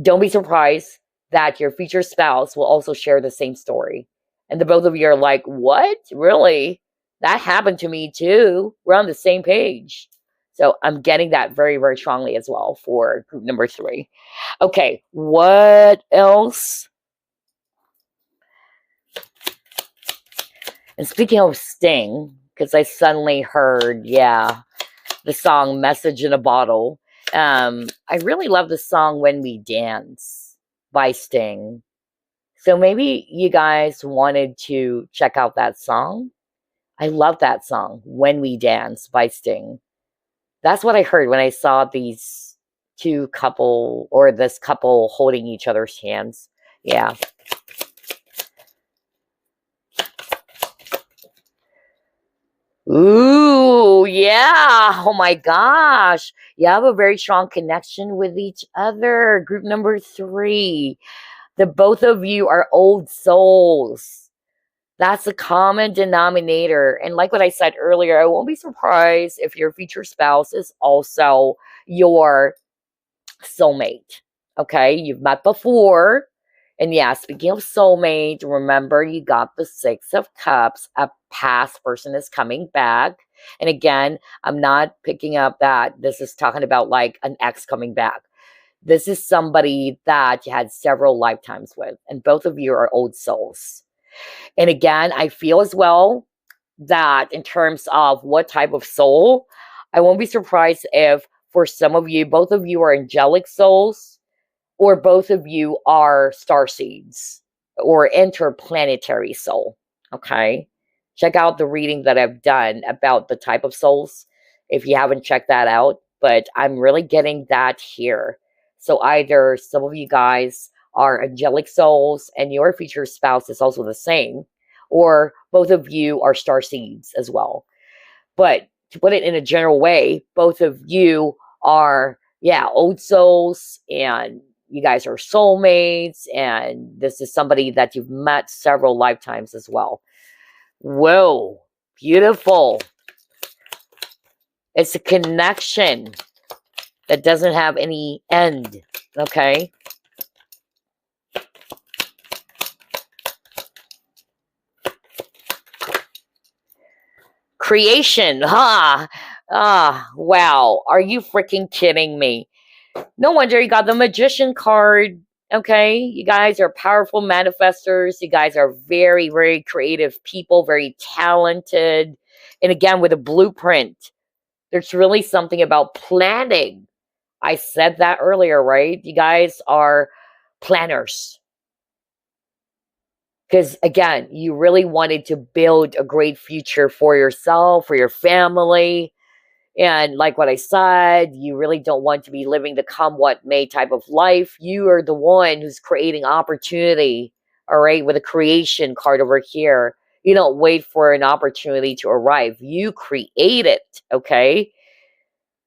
Speaker 1: Don't be surprised that your future spouse will also share the same story. And the both of you are like, what? Really? That happened to me too. We're on the same page. So I'm getting that very, very strongly as well for group number 3. Okay, what else? And speaking of Sting, because I suddenly heard, yeah, the song Message in a Bottle. I really love the song When We Dance by Sting. So maybe you guys wanted to check out that song. I love that song, When We Dance by Sting. That's what I heard when I saw these two couple, or this couple holding each other's hands. Yeah. Ooh, yeah. Oh my gosh. You have a very strong connection with each other. Group number 3. The both of you are old souls. That's a common denominator. And like what I said earlier, I won't be surprised if your future spouse is also your soulmate. Okay, you've met before. And yeah, speaking of soulmate, remember you got the 6 of Cups. A past person is coming back. And again, I'm not picking up that this is talking about like an ex coming back. This is somebody that you had several lifetimes with, and both of you are old souls. And again, I feel as well that in terms of what type of soul, I won't be surprised if for some of you, both of you are angelic souls, or both of you are star seeds or interplanetary soul. Okay. Check out the reading that I've done about the type of souls if you haven't checked that out. But I'm really getting that here. So either some of you guys are angelic souls and your future spouse is also the same, or both of you are star seeds as well. But to put it in a general way, both of you are, yeah, old souls, and you guys are soulmates, and this is somebody that you've met several lifetimes as well. Whoa, beautiful. It's a connection that doesn't have any end, okay? Creation, huh? Ah, wow. Are you freaking kidding me? No wonder you got the Magician card, okay? You guys are powerful manifestors. You guys are very, very creative people, very talented. And again, with a blueprint, there's really something about planning. I said that earlier, right? You guys are planners. Because again, you really wanted to build a great future for yourself, for your family. And like what I said, you really don't want to be living the come what may type of life. You are the one who's creating opportunity, all right, with a creation card over here. You don't wait for an opportunity to arrive. You create it, okay?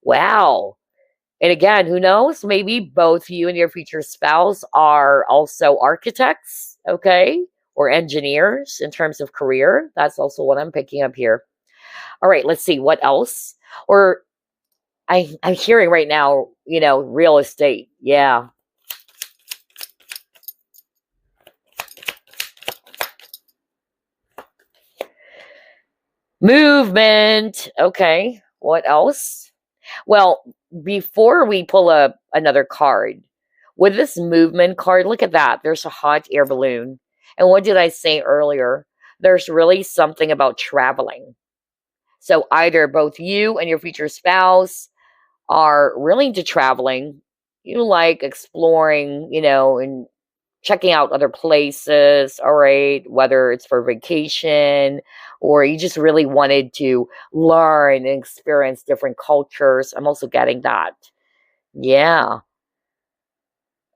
Speaker 1: Wow. And again, who knows? Maybe both you and your future spouse are also architects, okay? Or engineers in terms of career. That's also what I'm picking up here. All right, let's see what else. Or I'm hearing right now, real estate. Yeah. Movement. Okay. What else? Well, before we pull up another card, with this movement card, look at that. There's a hot air balloon. And what did I say earlier? There's really something about traveling. So either both you and your future spouse are really into traveling. You like exploring, and checking out other places, all right, whether it's for vacation or you just really wanted to learn and experience different cultures. I'm also getting that. Yeah.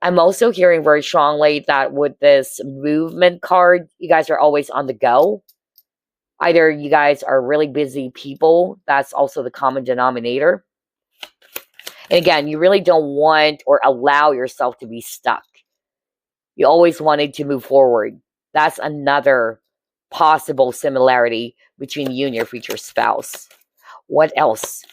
Speaker 1: I'm also hearing very strongly that with this movement card, you guys are always on the go. Either you guys are really busy people, that's also the common denominator. And again, you really don't want or allow yourself to be stuck. You always wanted to move forward. That's another possible similarity between you and your future spouse. What else?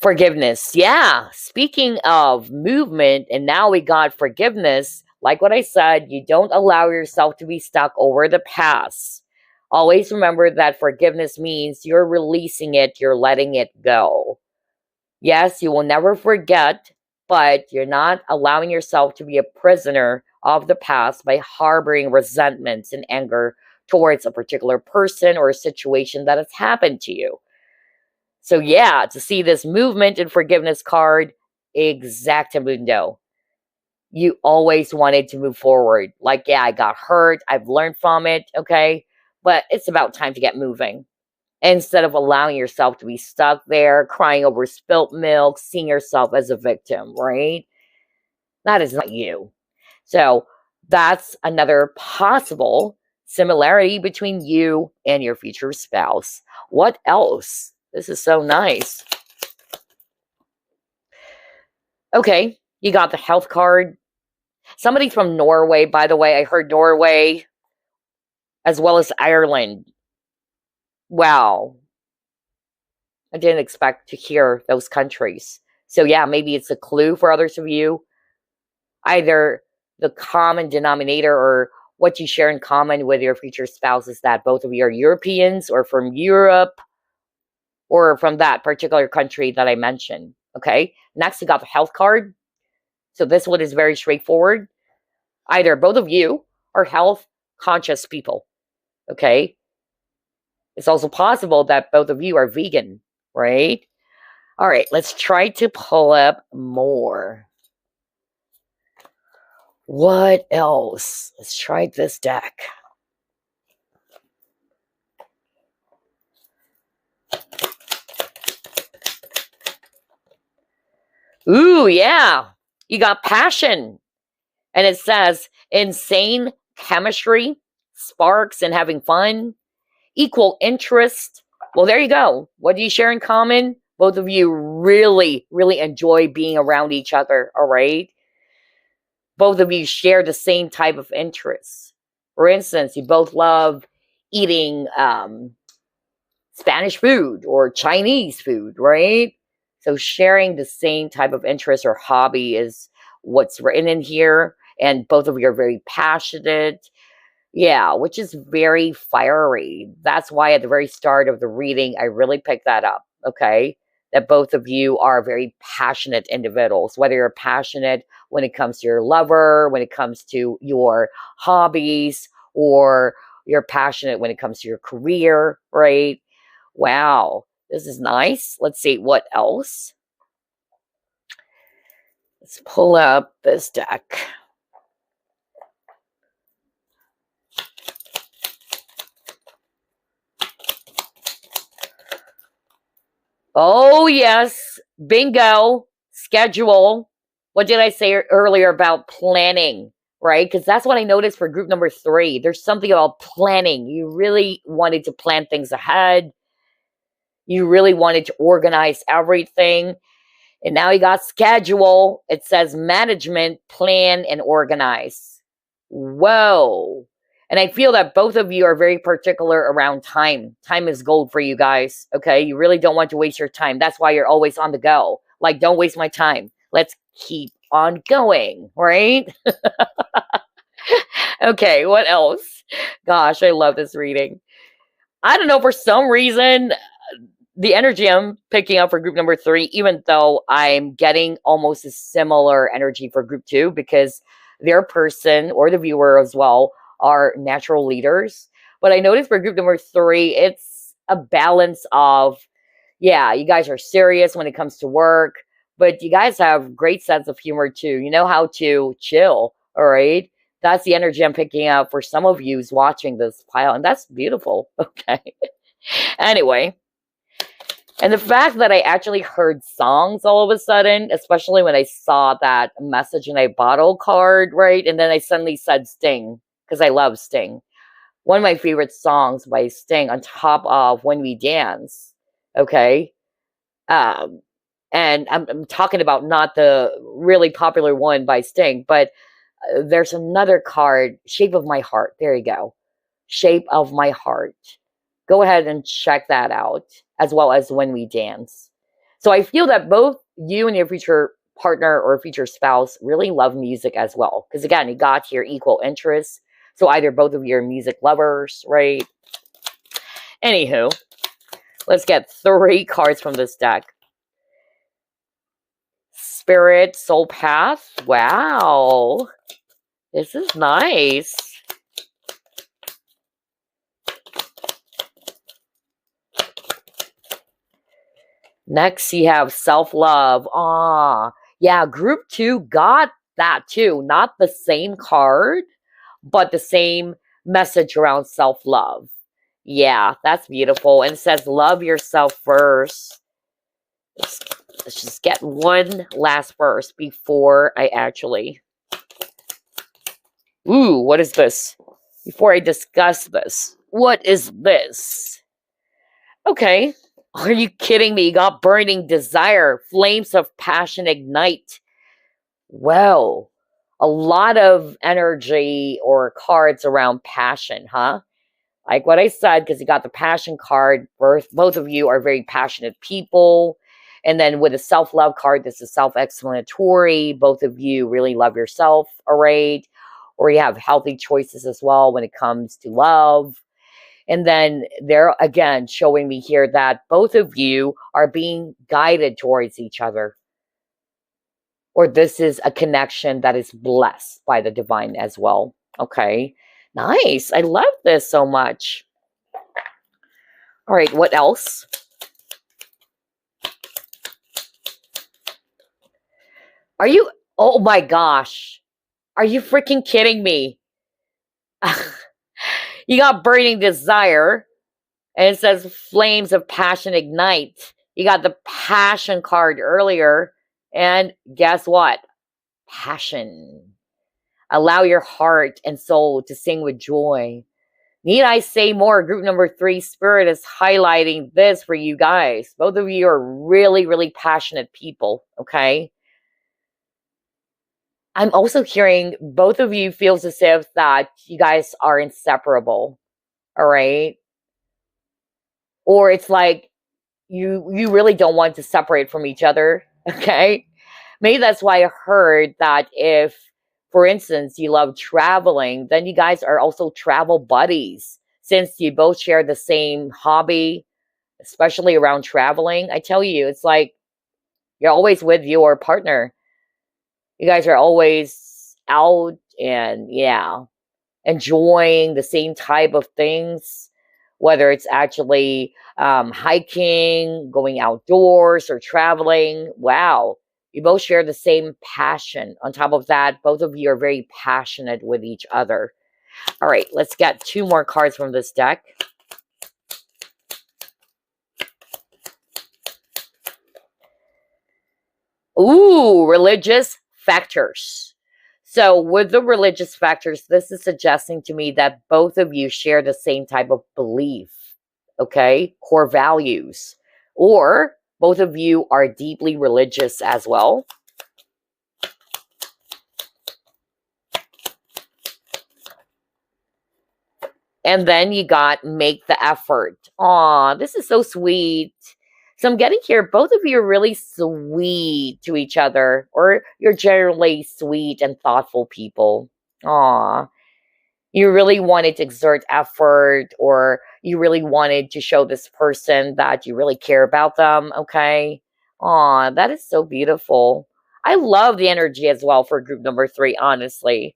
Speaker 1: Forgiveness. Yeah. Speaking of movement, and now we got forgiveness. Like what I said, you don't allow yourself to be stuck over the past. Always remember that forgiveness means you're releasing it, you're letting it go. Yes, you will never forget, but you're not allowing yourself to be a prisoner of the past by harboring resentments and anger towards a particular person or a situation that has happened to you. So yeah, to see this movement and forgiveness card, exactamundo. You always wanted to move forward. Like, yeah, I got hurt. I've learned from it. Okay. But it's about time to get moving. Instead of allowing yourself to be stuck there, crying over spilt milk, seeing yourself as a victim, right? That is not you. So that's another possible similarity between you and your future spouse. What else? This is so nice. Okay, you got the health card. Somebody from Norway, by the way. I heard Norway as well as Ireland. Wow. I didn't expect to hear those countries. So yeah, maybe it's a clue for others of you. Either the common denominator or what you share in common with your future spouse is that both of you are Europeans or from Europe. or from that particular country that I mentioned. Okay. Next, you got the health card. So this one is very straightforward. Either both of you are health conscious people. Okay. It's also possible that both of you are vegan, right? All right, let's try to pull up more. What else? Let's try this deck. Ooh, yeah. You got passion. And it says insane chemistry, sparks, and having fun, equal interest. Well, there you go. What do you share in common? Both of you really, really enjoy being around each other, all right? Both of you share the same type of interests. For instance, you both love eating Spanish food or Chinese food, right? So sharing the same type of interest or hobby is what's written in here. And both of you are very passionate. Yeah, which is very fiery. That's why at the very start of the reading, I really picked that up, okay? That both of you are very passionate individuals, whether you're passionate when it comes to your lover, when it comes to your hobbies, or you're passionate when it comes to your career, right? Wow, this is nice. Let's see what else. Let's pull up this deck. Oh, yes. Bingo. Schedule. What did I say earlier about planning, right? Because that's what I noticed for group number 3. There's something about planning. You really wanted to plan things ahead. You really wanted to organize everything. And now you got schedule. It says management, plan, and organize. Whoa. And I feel that both of you are very particular around time. Time is gold for you guys, okay? You really don't want to waste your time. That's why you're always on the go. Like, don't waste my time. Let's keep on going, right? Okay, what else? Gosh, I love this reading. I don't know, for some reason, the energy I'm picking up for group number 3, even though I'm getting almost a similar energy for group 2, because their person or the viewer as well are natural leaders. But I noticed for group number 3, it's a balance of, yeah, you guys are serious when it comes to work, but you guys have great sense of humor too. You know how to chill, all right? That's the energy I'm picking up for some of you who's watching this pile, and that's beautiful, okay? Anyway, and the fact that I actually heard songs all of a sudden, especially when I saw that message in a bottle card, right? And then I suddenly said Sting, because I love Sting. One of my favorite songs by Sting on top of When We Dance, okay? And I'm talking about not the really popular one by Sting, but there's another card, Shape of My Heart. There you go. Shape of My Heart. Go ahead and check that out, as well as When We Dance. So I feel that both you and your future partner or future spouse really love music as well. Because again, you got here equal interests. So either both of you are music lovers, right? Anywho, let's get 3 cards from this deck. Spirit, Soul Path. Wow. This is nice. Next, you have self-love. Yeah, group 2 got that too. Not the same card, but the same message around self-love. Yeah, that's beautiful. And it says, love yourself first. Let's just get one last verse before I actually... Ooh, what is this? Before I discuss this, what is this? Okay. Are you kidding me? You got burning desire, flames of passion ignite. Well, a lot of energy or cards around passion, huh? Like what I said, because you got the passion card, both of you are very passionate people. And then with a self-love card, this is self-explanatory. Both of you really love yourself, all right? Or you have healthy choices as well when it comes to love. And then they're again showing me here that both of you are being guided towards each other. Or this is a connection that is blessed by the divine as well. Okay. Nice. I love this so much. All right. What else? Are you, oh my gosh. Are you freaking kidding me? You got burning desire, and it says flames of passion ignite. You got the passion card earlier, and guess what? Passion. Allow your heart and soul to sing with joy. Need I say more? Group number 3, Spirit is highlighting this for you guys. Both of you are really, really passionate people, okay? I'm also hearing both of you feels as if that you guys are inseparable, all right? Or it's like you really don't want to separate from each other, okay? Maybe that's why I heard that if, for instance, you love traveling, then you guys are also travel buddies. Since you both share the same hobby, especially around traveling, I tell you, it's like you're always with your partner. You guys are always out and, yeah, enjoying the same type of things, whether it's actually hiking, going outdoors, or traveling. Wow. You both share the same passion. On top of that, both of you are very passionate with each other. All right, let's get 2 more cards from this deck. Ooh, religious factors. So with the religious factors, this is suggesting to me that both of you share the same type of belief, okay? Core values. Or both of you are deeply religious as well. And then you got make the effort. Aw, this is so sweet. So I'm getting here, both of you are really sweet to each other, or you're generally sweet and thoughtful people. Aw, you really wanted to exert effort, or you really wanted to show this person that you really care about them, okay? Aw, that is so beautiful. I love the energy as well for group number 3, honestly.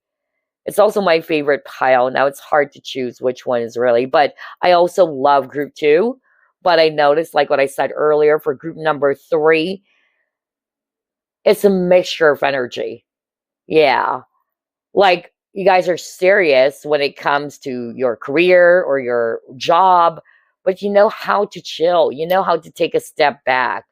Speaker 1: It's also my favorite pile. Now it's hard to choose which one is really, but I also love group 2. But I noticed, like what I said earlier, for group number 3, it's a mixture of energy. Yeah. Like you guys are serious when it comes to your career or your job, but you know how to chill. You know how to take a step back.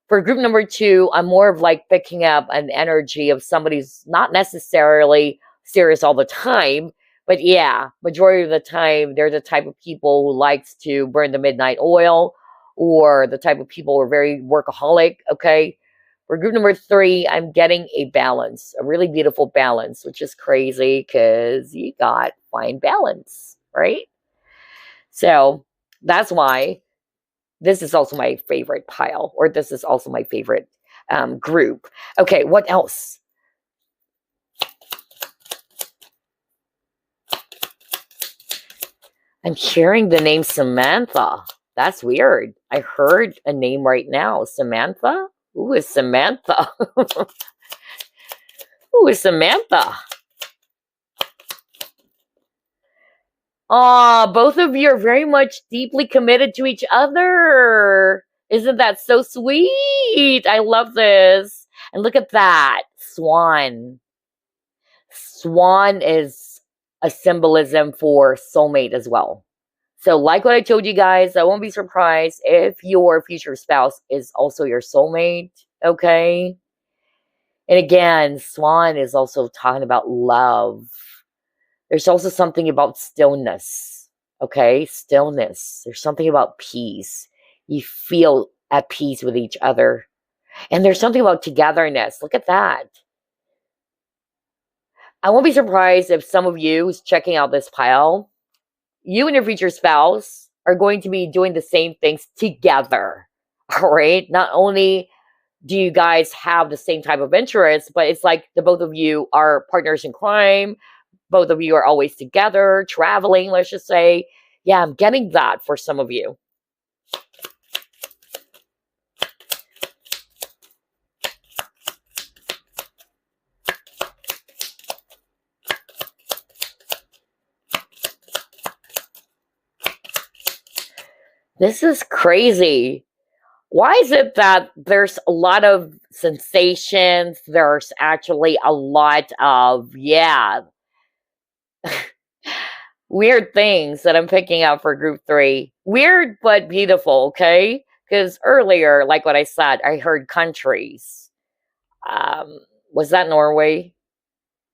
Speaker 1: For group number 2, I'm more of like picking up an energy of somebody who's not necessarily serious all the time. But yeah, majority of the time, they're the type of people who likes to burn the midnight oil, or the type of people who are very workaholic, okay? For group number 3, I'm getting a balance, a really beautiful balance, which is crazy because you got fine balance, right? So that's why this is also my favorite pile, or this is also my favorite group. Okay, what else? I'm hearing the name Samantha. That's weird. I heard a name right now. Samantha? Who is Samantha? Who is Samantha? Aw, both of you are very much deeply committed to each other. Isn't that so sweet? I love this. And look at that. Swan. Swan is a symbolism for soulmate as well. So like what I told you guys, I won't be surprised if your future spouse is also your soulmate, okay? And again, Swan is also talking about love. There's also something about stillness, okay? Stillness. There's something about peace. You feel at peace with each other. And there's something about togetherness. Look at that. I won't be surprised if some of you who's checking out this pile, you and your future spouse are going to be doing the same things together, all right? Not only do you guys have the same type of interests, but it's like the both of you are partners in crime. Both of you are always together, traveling, let's just say. Yeah, I'm getting that for some of you. This is crazy. Why is it that there's a lot of sensations? There's actually a lot of, yeah, weird things that I'm picking up for group 3. Weird but beautiful, okay? Because earlier, like what I said, I heard countries. Um, was that Norway?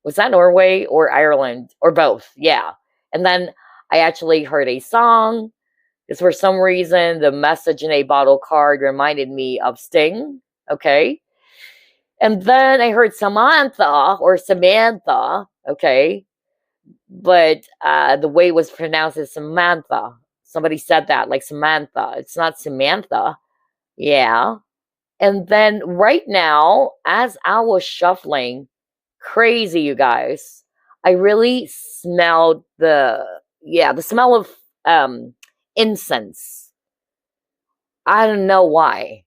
Speaker 1: Was that Norway or Ireland? Or both? Yeah. And then I actually heard a song. Because for some reason, the message in a bottle card reminded me of Sting. Okay. And then I heard Samantha or Samantha. Okay. But the way it was pronounced is Samantha. Somebody said that, like Samantha. It's not Samantha. Yeah. And then right now, as I was shuffling, crazy, you guys, I really smelled the smell of incense. I don't know why.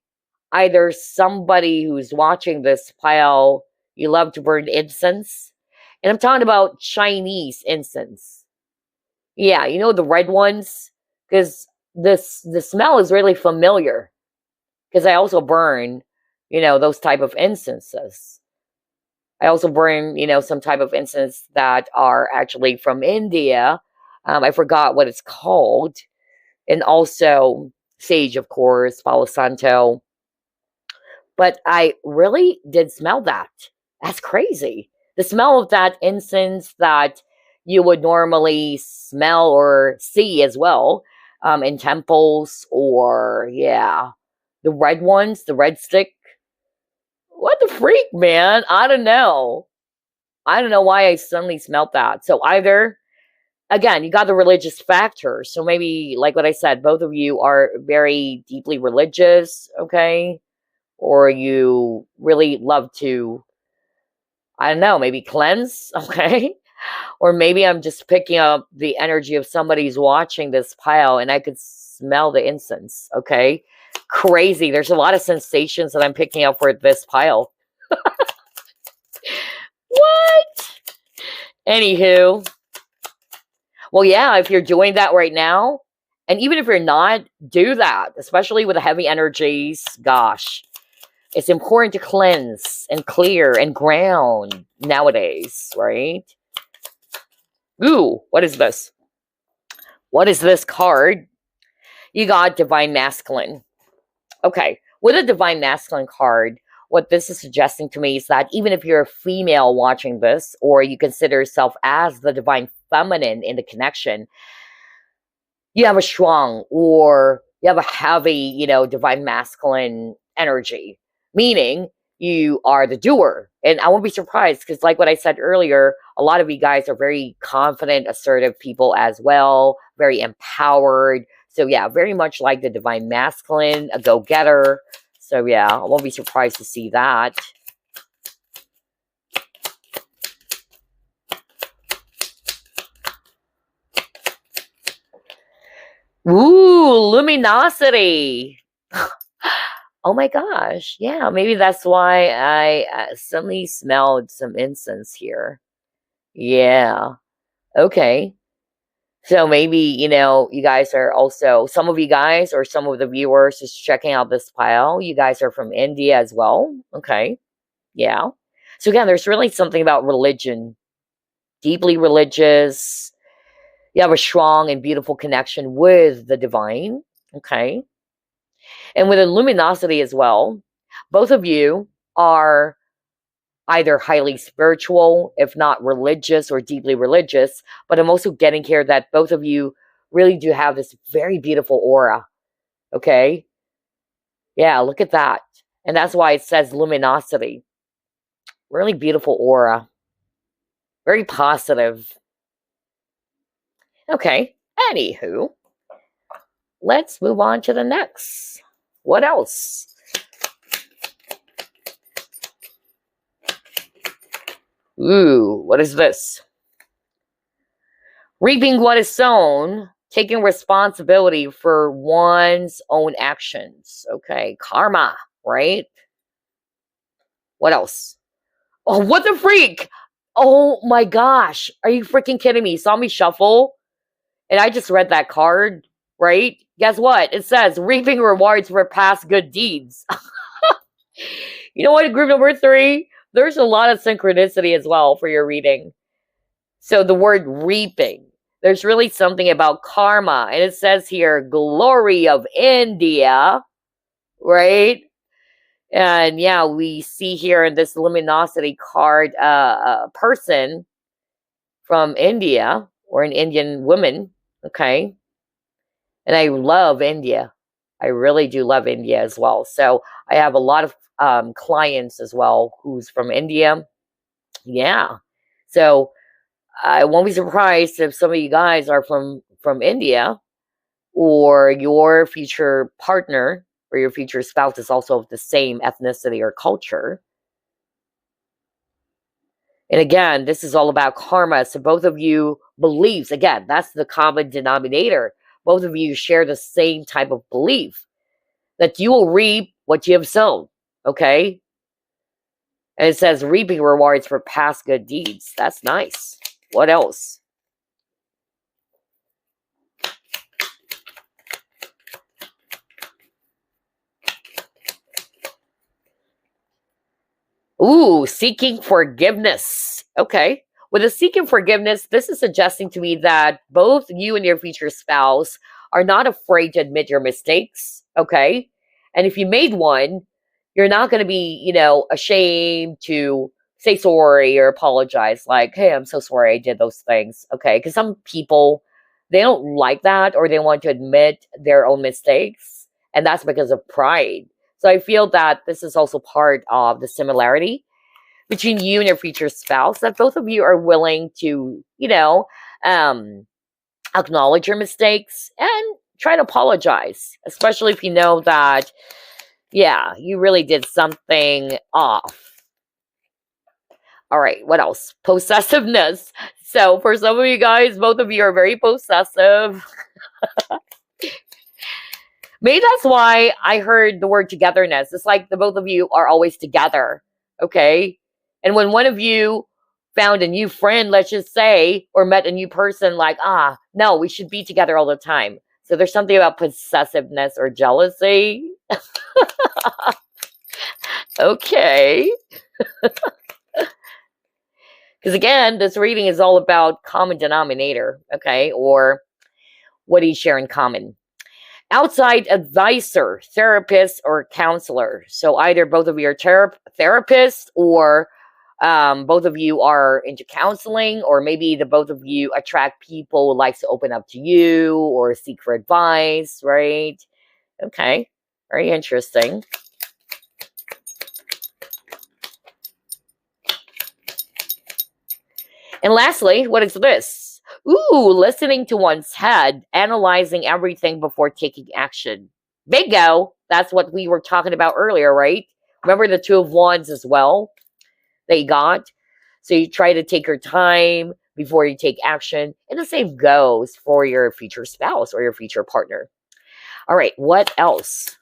Speaker 1: Either somebody who's watching this pile, you love to burn incense. And I'm talking about Chinese incense. Yeah, you know the red ones? Because the smell is really familiar. Because I also burn, those type of incenses. I also burn, some type of incense that are actually from India. I forgot what it's called. And also sage, of course, Palo Santo. But I really did smell that. That's crazy. The smell of that incense that you would normally smell or see as well in temples or, yeah, the red ones, the red stick. What the freak, man? I don't know. I don't know why I suddenly smelt that. So either, again, you got the religious factor. So maybe, like what I said, both of you are very deeply religious, okay? Or you really love to, I don't know, maybe cleanse, okay? Or maybe I'm just picking up the energy of somebody who's watching this pile and I could smell the incense, okay? Crazy. There's a lot of sensations that I'm picking up for this pile. What? Anywho. Well, yeah, if you're doing that right now, and even if you're not, do that, especially with the heavy energies. Gosh, it's important to cleanse and clear and ground nowadays, right? Ooh, what is this? What is this card? You got Divine Masculine. Okay, with a Divine Masculine card, what this is suggesting to me is that even if you're a female watching this, or you consider yourself as the Divine Feminine in the connection, you have a strong or you have a heavy, Divine Masculine energy, meaning you are the doer. And I won't be surprised because, like what I said earlier, a lot of you guys are very confident, assertive people as well, very empowered. So, yeah, very much like the Divine Masculine, a go getter. So, yeah, I won't be surprised to see that. Ooh, luminosity. Oh my gosh. Yeah, maybe that's why I suddenly smelled some incense here. Yeah. Okay. So maybe, you guys are also, some of you guys or some of the viewers just checking out this pile. You guys are from India as well. Okay. Yeah. So again, there's really something about religion, deeply religious. You have a strong and beautiful connection with the divine. Okay. And with luminosity as well, both of you are either highly spiritual, if not religious or deeply religious. But I'm also getting here that both of you really do have this very beautiful aura. Okay. Yeah, look at that. And that's why it says luminosity. Really beautiful aura. Very positive. Okay. Anywho, let's move on to the next. What else? Ooh, what is this? Reaping what is sown. taking responsibility for one's own actions. Okay, karma, right? What else? Oh, what the freak? Oh my gosh. Are you freaking kidding me? You saw me shuffle and I just read that card, right? Guess what? It says reaping rewards for past good deeds. You know what, group number 3? There's a lot of synchronicity as well for your reading. So the word reaping, there's really something about karma. And it says here, glory of India, right? And yeah, we see here in this luminosity card a person from India or an Indian woman, okay? And I love India. I really do love India as well. So I have a lot of clients as well who's from India. Yeah. So I won't be surprised if some of you guys are from India, or your future partner or your future spouse is also of the same ethnicity or culture. And again, this is all about karma. So both of you beliefs, again, that's the common denominator. Both of you share the same type of belief that you will reap what you have sown. Okay? And it says reaping rewards for past good deeds. That's nice. What else? Ooh, seeking forgiveness. Okay. With the seeking forgiveness, this is suggesting to me that both you and your future spouse are not afraid to admit your mistakes. Okay. And if you made one, you're not going to be, ashamed to say sorry or apologize. Like, hey, I'm so sorry I did those things. Okay. Because some people, they don't like that, or they want to admit their own mistakes. And that's because of pride. So I feel that this is also part of the similarity between you and your future spouse, that both of you are willing to, acknowledge your mistakes and try to apologize, especially if you know that, yeah, you really did something off. All right, what else? Possessiveness. So for some of you guys, both of you are very possessive. Maybe that's why I heard the word togetherness. It's like the both of you are always together, okay? And when one of you found a new friend, let's just say, or met a new person, like, no, we should be together all the time. So there's something about possessiveness or jealousy. Okay. Because again, this reading is all about common denominator, okay? Or what do you share in common? Outside advisor, therapist, or counselor. So either both of you are therapists, or both of you are into counseling, or maybe the both of you attract people who likes to open up to you or seek for advice, right? Okay, very interesting. And lastly, what is this? Ooh, listening to one's head, analyzing everything before taking action. Bingo! That's what we were talking about earlier, right? Remember the Two of Wands as well that you got? So you try to take your time before you take action. And the same goes for your future spouse or your future partner. All right, what else?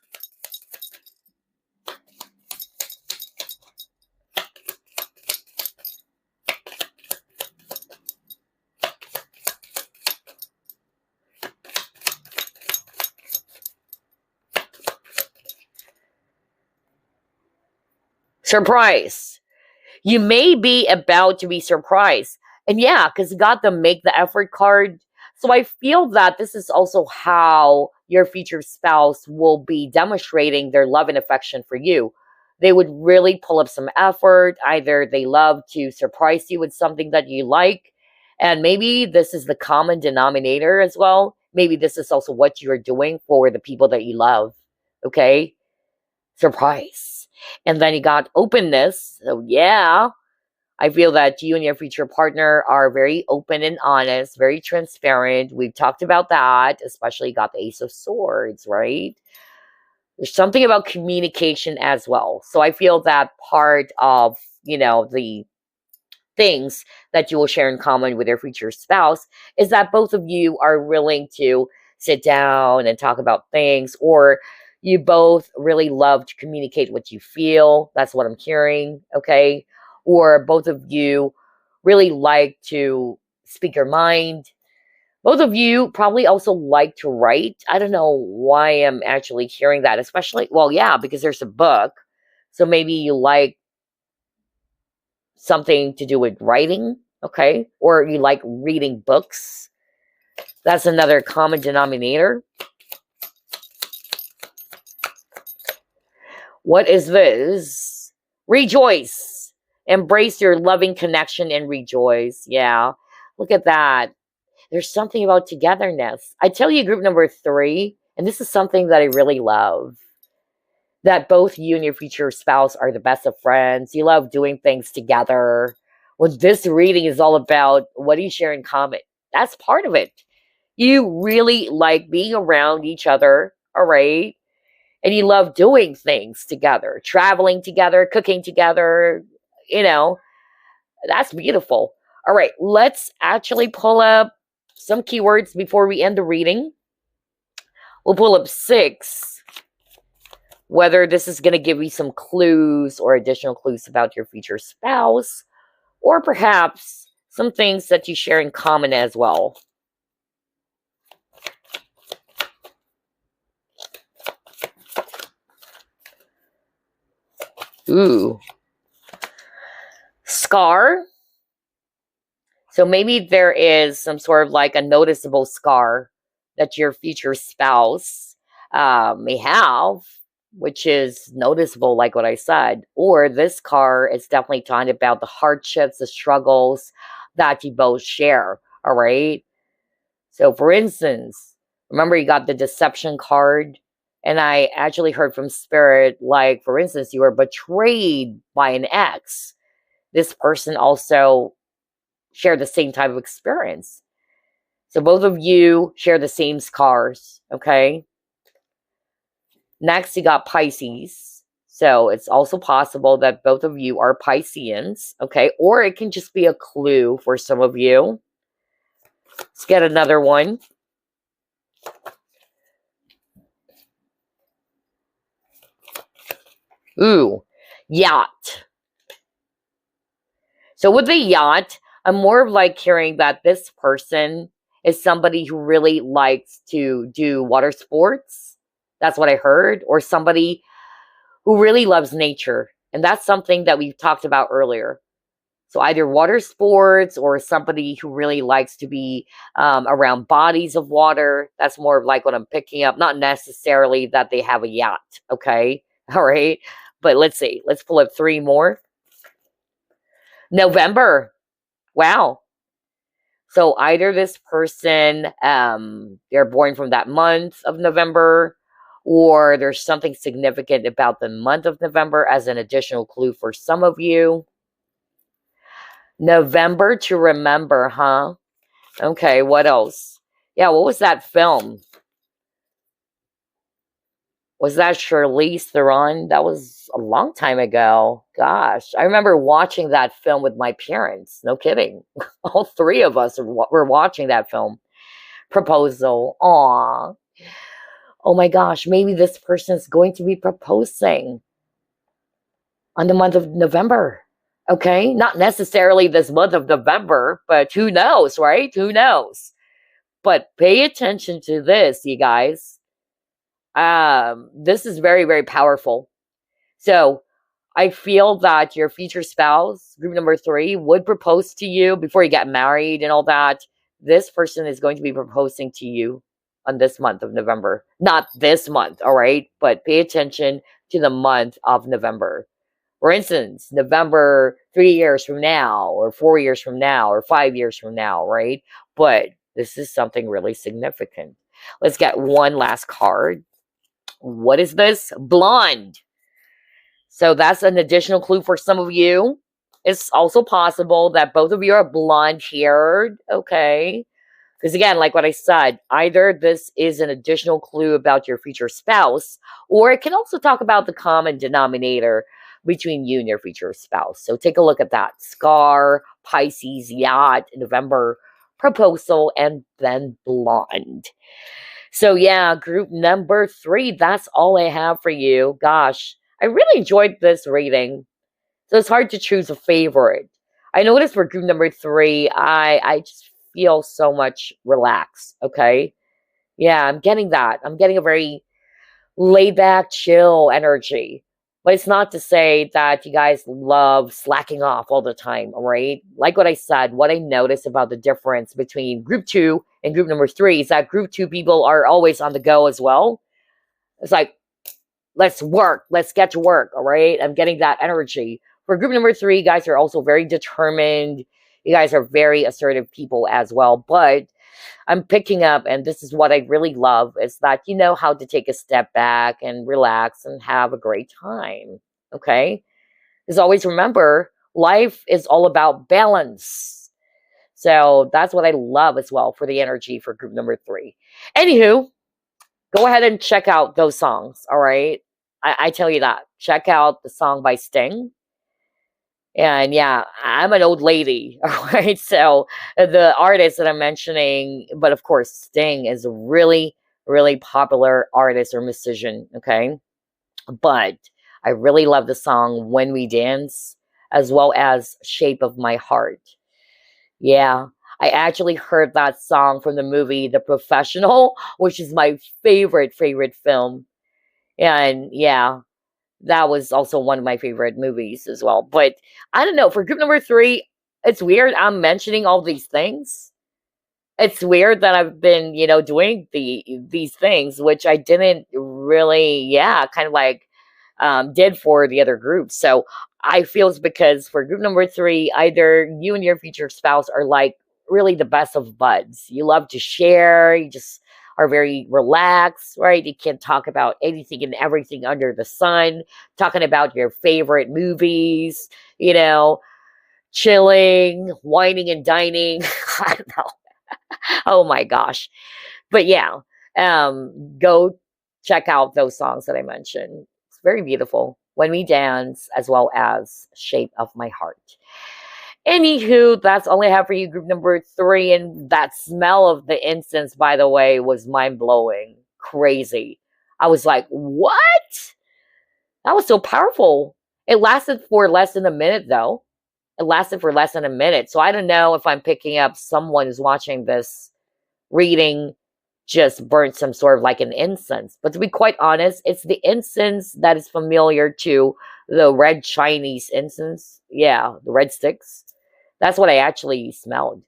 Speaker 1: Surprise. You may be about to be surprised. And yeah, because you got the make the effort card. So I feel that this is also how your future spouse will be demonstrating their love and affection for you. They would really pull up some effort. Either they love to surprise you with something that you like. And maybe this is the common denominator as well. Maybe this is also what you're doing for the people that you love. Okay? Surprise. And then you got openness. So yeah, I feel that you and your future partner are very open and honest, very transparent. We've talked about that, especially got the Ace of Swords, right? There's something about communication as well. So I feel that part of, the things that you will share in common with your future spouse is that both of you are willing to sit down and talk about things, or you both really love to communicate what you feel. That's what I'm hearing, okay? Or both of you really like to speak your mind. Both of you probably also like to write. I don't know why I'm actually hearing that, especially, well, yeah, because there's a book. So maybe you like something to do with writing, okay? Or you like reading books. That's another common denominator. What is this? Rejoice. Embrace your loving connection and rejoice. Yeah, look at that. There's something about togetherness. I tell you, group number 3, and this is something that I really love, that both you and your future spouse are the best of friends. You love doing things together. What this reading is all about, what do you share in common? That's part of it. You really like being around each other, all right? And you love doing things together, traveling together, cooking together, you know, that's beautiful. All right, let's actually pull up some keywords before we end the reading. We'll pull up 6, whether this is going to give you some clues or additional clues about your future spouse, or perhaps some things that you share in common as well. Ooh. Scar. So maybe there is some sort of like a noticeable scar that your future spouse may have, which is noticeable, like what I said. Or this scar is definitely talking about the hardships, the struggles that you both share, all right? So for instance, remember you got the deception card, and I actually heard from Spirit, like, for instance, you were betrayed by an ex. This person also shared the same type of experience. So both of you share the same scars, okay? Next, you got Pisces. So it's also possible that both of you are Pisceans, okay? Or it can just be a clue for some of you. Let's get another one. Ooh, yacht. So with the yacht, I'm more of like hearing that this person is somebody who really likes to do water sports. That's what I heard. Or somebody who really loves nature. And that's something that we've talked about earlier. So either water sports or somebody who really likes to be around bodies of water. That's more of like what I'm picking up. Not necessarily that they have a yacht. Okay. All right. But let's see. Let's pull up 3 more. November. Wow. So either this person, they're born from that month of November, or there's something significant about the month of November as an additional clue for some of you. November to remember, huh? Okay, what else? Yeah, what was that film? Was that Charlize Theron? That was a long time ago. Gosh, I remember watching that film with my parents. No kidding. All 3 of us were watching that film. Proposal. Aw. Oh my gosh, maybe this person is going to be proposing on the month of November. Okay, not necessarily this month of November, but who knows, right? Who knows? But pay attention to this, you guys. This is very, very powerful. So I feel that your future spouse, group number 3, would propose to you before you get married and all that. This person is going to be proposing to you on this month of November. Not this month, all right? But pay attention to the month of November. For instance, November 3 years from now, or 4 years from now, or 5 years from now, right? But this is something really significant. Let's get one last card. What is this? Blonde. So that's an additional clue for some of you. It's also possible that both of you are blonde-haired, okay? Because again, like what I said, either this is an additional clue about your future spouse, or it can also talk about the common denominator between you and your future spouse. So take a look at that. Scar, Pisces, Yacht, November, Proposal, and then Blonde. So yeah, group number 3, that's all I have for you. Gosh, I really enjoyed this reading. So it's hard to choose a favorite. I noticed for group number 3, I just feel so much relaxed, okay? Yeah, I'm getting that. I'm getting a very laid back, chill energy. But it's not to say that you guys love slacking off all the time, all right? Like what I said, what I noticed about the difference between group 2 and group number 3 is that group 2 people are always on the go as well. It's like, let's work, let's get to work, all right? I'm getting that energy. For group number 3, you guys are also very determined. You guys are very assertive people as well. But I'm picking up, and this is what I really love, is that you know how to take a step back and relax and have a great time, okay? Because always remember, life is all about balance. So that's what I love as well for the energy for group number 3. Anywho, go ahead and check out those songs, all right? I tell you that. Check out the song by Sting. And yeah, I'm an old lady, all right? So the artist that I'm mentioning, but of course, Sting is a really, really popular artist or musician, okay? But I really love the song When We Dance, as well as Shape of My Heart. Yeah, I actually heard that song from the movie The Professional, which is my favorite film. And yeah, that was also one of my favorite movies as well. But I don't know, for group number 3, it's weird I'm mentioning all these things. It's weird that I've been, doing these things, which I didn't really, kind of like did for the other groups. So I feel it's because for group number 3, either you and your future spouse are like really the best of buds. You love to share. You just are very relaxed, right? You can talk about anything and everything under the sun, talking about your favorite movies, chilling, whining and dining. I don't know. Oh my gosh. But yeah, go check out those songs that I mentioned. It's very beautiful. When We Dance, as well as Shape of My Heart. Anywho, that's all I have for you, group number 3. And that smell of the incense, by the way, was mind-blowing. Crazy. I was like, what? That was so powerful. It lasted for less than a minute, though. It lasted for less than a minute. So I don't know if I'm picking up someone who's watching this reading just burnt some sort of like an incense. But to be quite honest, it's the incense that is familiar to the red Chinese incense. Yeah, the red sticks. That's what I actually smelled.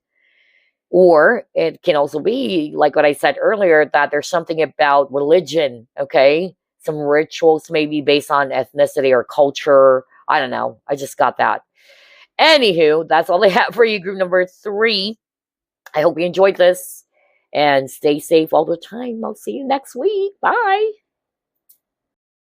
Speaker 1: Or it can also be, like what I said earlier, that there's something about religion, okay? Some rituals maybe based on ethnicity or culture. I don't know. I just got that. Anywho, that's all I have for you, group number 3. I hope you enjoyed this. And stay safe all the time. I'll see you next week. Bye.